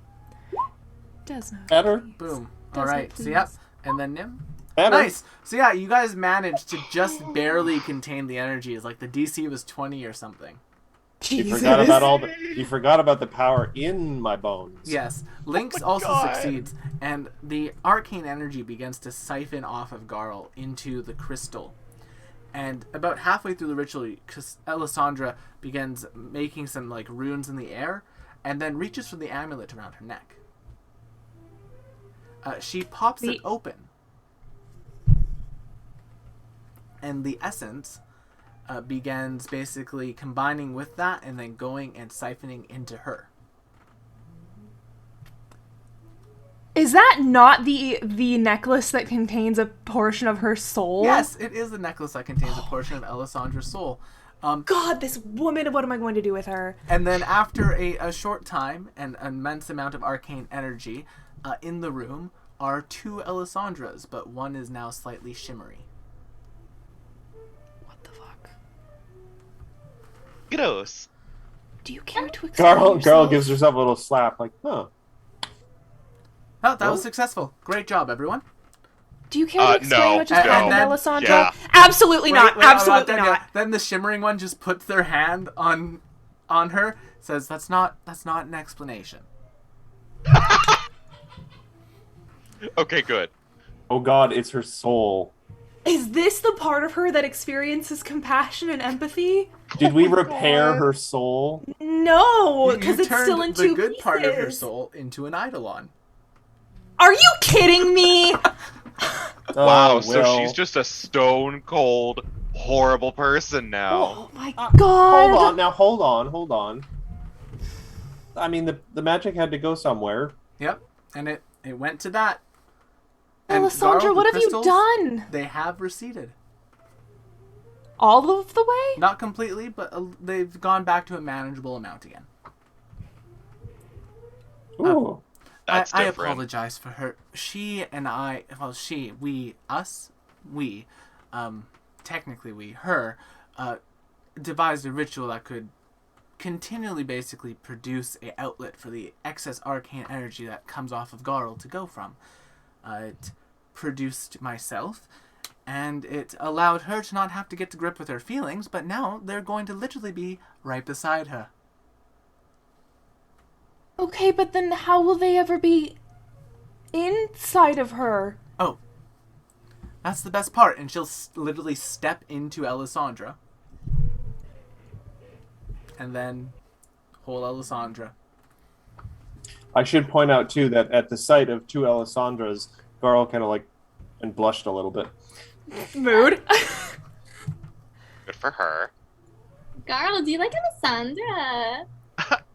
Desna. Better? Boom. Does it, Alright, so yeah. please? And then Nim. Better. Nice. So yeah, you guys managed to just barely contain the energy. It's like the DC was 20 or something. You Jesus. forgot about you forgot about the power in my bones. Yes. Lynx also God. succeeds, and the arcane energy begins to siphon off of Garl into the crystal. And about halfway through the ritual, Elisandra begins making some like runes in the air, and then reaches for the amulet around her neck. She pops it open, and the essence begins basically combining with that, and then going and siphoning into her. Is that not the necklace that contains a portion of her soul? Yes, it is the necklace that contains a portion of Elisandra's soul. God, this woman, what am I going to do with her? And then after a short time and an immense amount of arcane energy, in the room are 2 Elisandras, but one is now slightly shimmery. What the fuck? Gross. Do you care to explain Garl yourself? gives herself a little slap, like, huh. Oh, that was Well- successful. Great job, everyone. Do you care to explain no, what just no. happened, And then- Elisandra? yeah. Absolutely not. Wait, I'm Absolutely done not. yet. Then the shimmering one just puts their hand on her, says, that's not an explanation. Okay, good. Oh god, it's her soul. Is this the part of her that experiences compassion and empathy? Did we repair her soul? No, You because it's turned still in the two good pieces. part of your soul into an eidolon. Are you kidding me? Wow, Oh, so well. she's just a stone cold, horrible person now. Oh my god. Hold on, now hold on. I mean, the magic had to go somewhere. Yep, and it went to that. And Elisandra, Garl, what the have you crystals, done? They have receded. All of the way? Not completely, but they've gone back to a manageable amount again. Ooh. That's I different. apologize for her. She and I, well, we, technically her, devised a ritual that could continually basically produce a outlet for the excess arcane energy that comes off of Garl to go from. It produced myself, and it allowed her to not have to get to grip with her feelings, but now they're going to literally be right beside her. Okay, but then how will they ever be inside of her? Oh, that's the best part, and she'll literally step into Elisandra. And then hold Elisandra. I should point out too that at the sight of two Alessandras, Garl kind of like and blushed a little bit. Mood. Good for her. Garl, do you like Alessandra?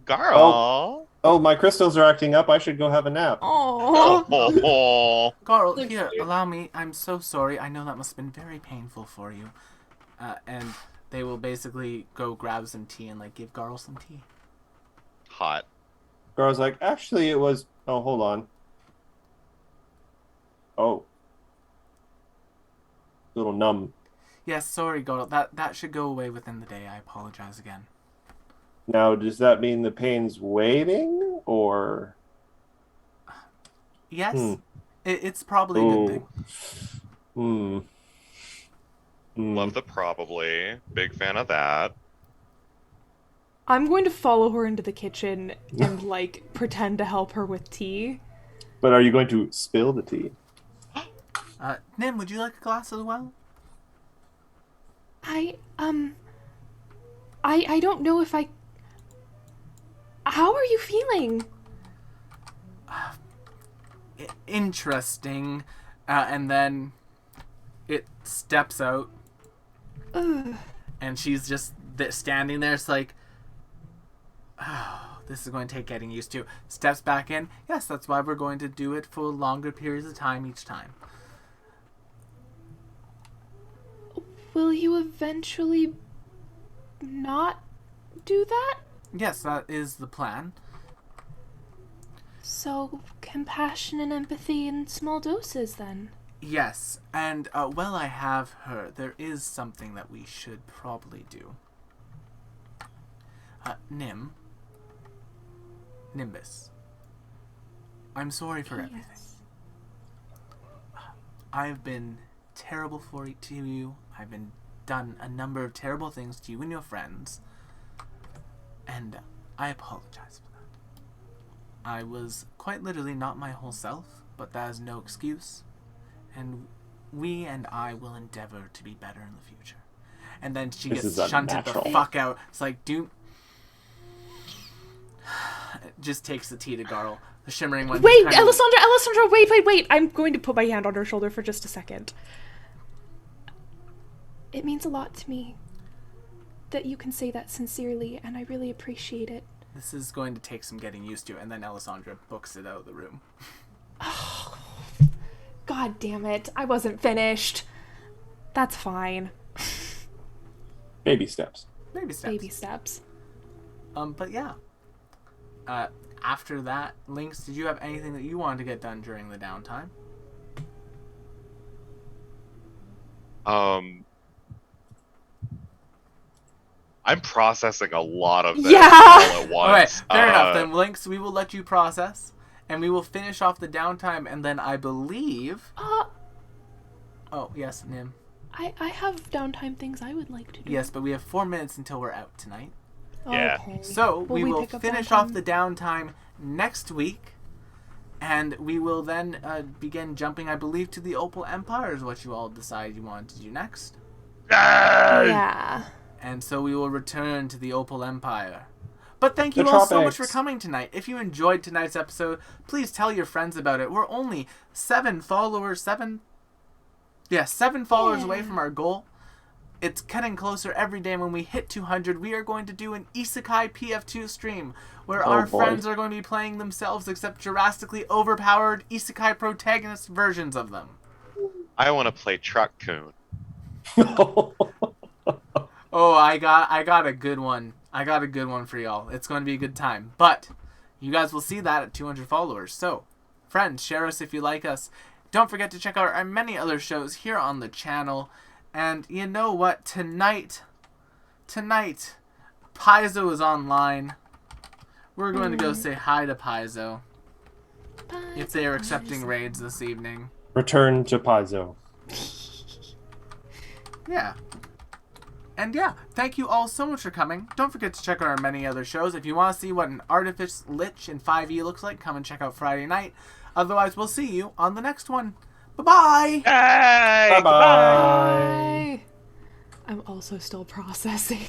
Garl. Oh, my crystals are acting up. I should go have a nap. Oh. Oh. Garl, Look here, cute. allow me. I'm so sorry. I know that must have been very painful for you. And they will basically go grab some tea and like give Garl some tea. Hot. Garl's like, actually, it was. Oh, hold on. Oh. Little numb. Yes, sorry, Garl. That should go away within the day. I apologize again. Now, does that mean the pain's waning, or? Yes, Hmm. it's probably a good thing. Hmm. Love the probably. Big fan of that. I'm going to follow her into the kitchen and, like, pretend to help her with tea. But are you going to spill the tea? Nim, would you like a glass as well? I don't know if I... How are you feeling? Interesting. And then it steps out, Ugh. and she's just standing there. It's like, oh, this is going to take getting used to. Steps back in. Yes, that's why we're going to do it for longer periods of time each time. Will you eventually not do that? Yes, that is the plan. So, compassion and empathy in small doses, then. Yes, and while I have her, there is something that we should probably do. Nimbus. I'm sorry for everything. Yes. I've been terrible to you. I've been done a number of terrible things to you and your friends. And I apologize for that. I was quite literally not my whole self, but that is no excuse. And we and I will endeavor to be better in the future. And then she This gets is shunted the unnatural. fuck out. It's like, dude. Just takes the tea to Garl. The shimmering one. Wait, kind of- Alessandra, wait. I'm going to put my hand on her shoulder for just a second. It means a lot to me that you can say that sincerely, and I really appreciate it. This is going to take some getting used to, and then Alessandra books it out of the room. God damn it, I wasn't finished. That's fine. Baby steps. Baby steps. Baby steps. But yeah. After that, Lynx, did you have anything that you wanted to get done during the downtime? I'm processing a lot of this Yeah. all at once. Alright, fair enough. Then, Lynx, we will let you process, and we will finish off the downtime, and then I believe... Oh, yes, Nim. I have downtime things I would like to do. Yes, but we have 4 minutes until we're out tonight. Yeah. Okay. So, we will pick up finish downtime? off the downtime next week, and we will then begin jumping, I believe, to the Opal Empire is what you all decided you wanted to do next. Yeah. And so we will return to the Opal Empire. But thank you The all so much for tropics. coming tonight. If you enjoyed tonight's episode, please tell your friends about it. We're only 7 followers away from our goal. It's getting closer every day. When we hit 200, we are going to do an Isekai PF2 stream where Oh, our boy. friends are going to be playing themselves, except drastically overpowered Isekai protagonist versions of them. I want to play Truck Coon. Oh, I got a good one. I got a good one for y'all. It's going to be a good time. But you guys will see that at 200 followers. So, friends, share us if you like us. Don't forget to check out our many other shows here on the channel. And you know what? Tonight, Paizo is online. We're going to go say hi to Paizo if they are accepting raids this evening. Return to Paizo. Yeah. And yeah, thank you all so much for coming. Don't forget to check out our many other shows. If you want to see what an Artifice Lich in 5e looks like, come and check out Friday night. Otherwise, we'll see you on the next one. Bye-bye! Hey! Bye-bye. Bye. I'm also still processing.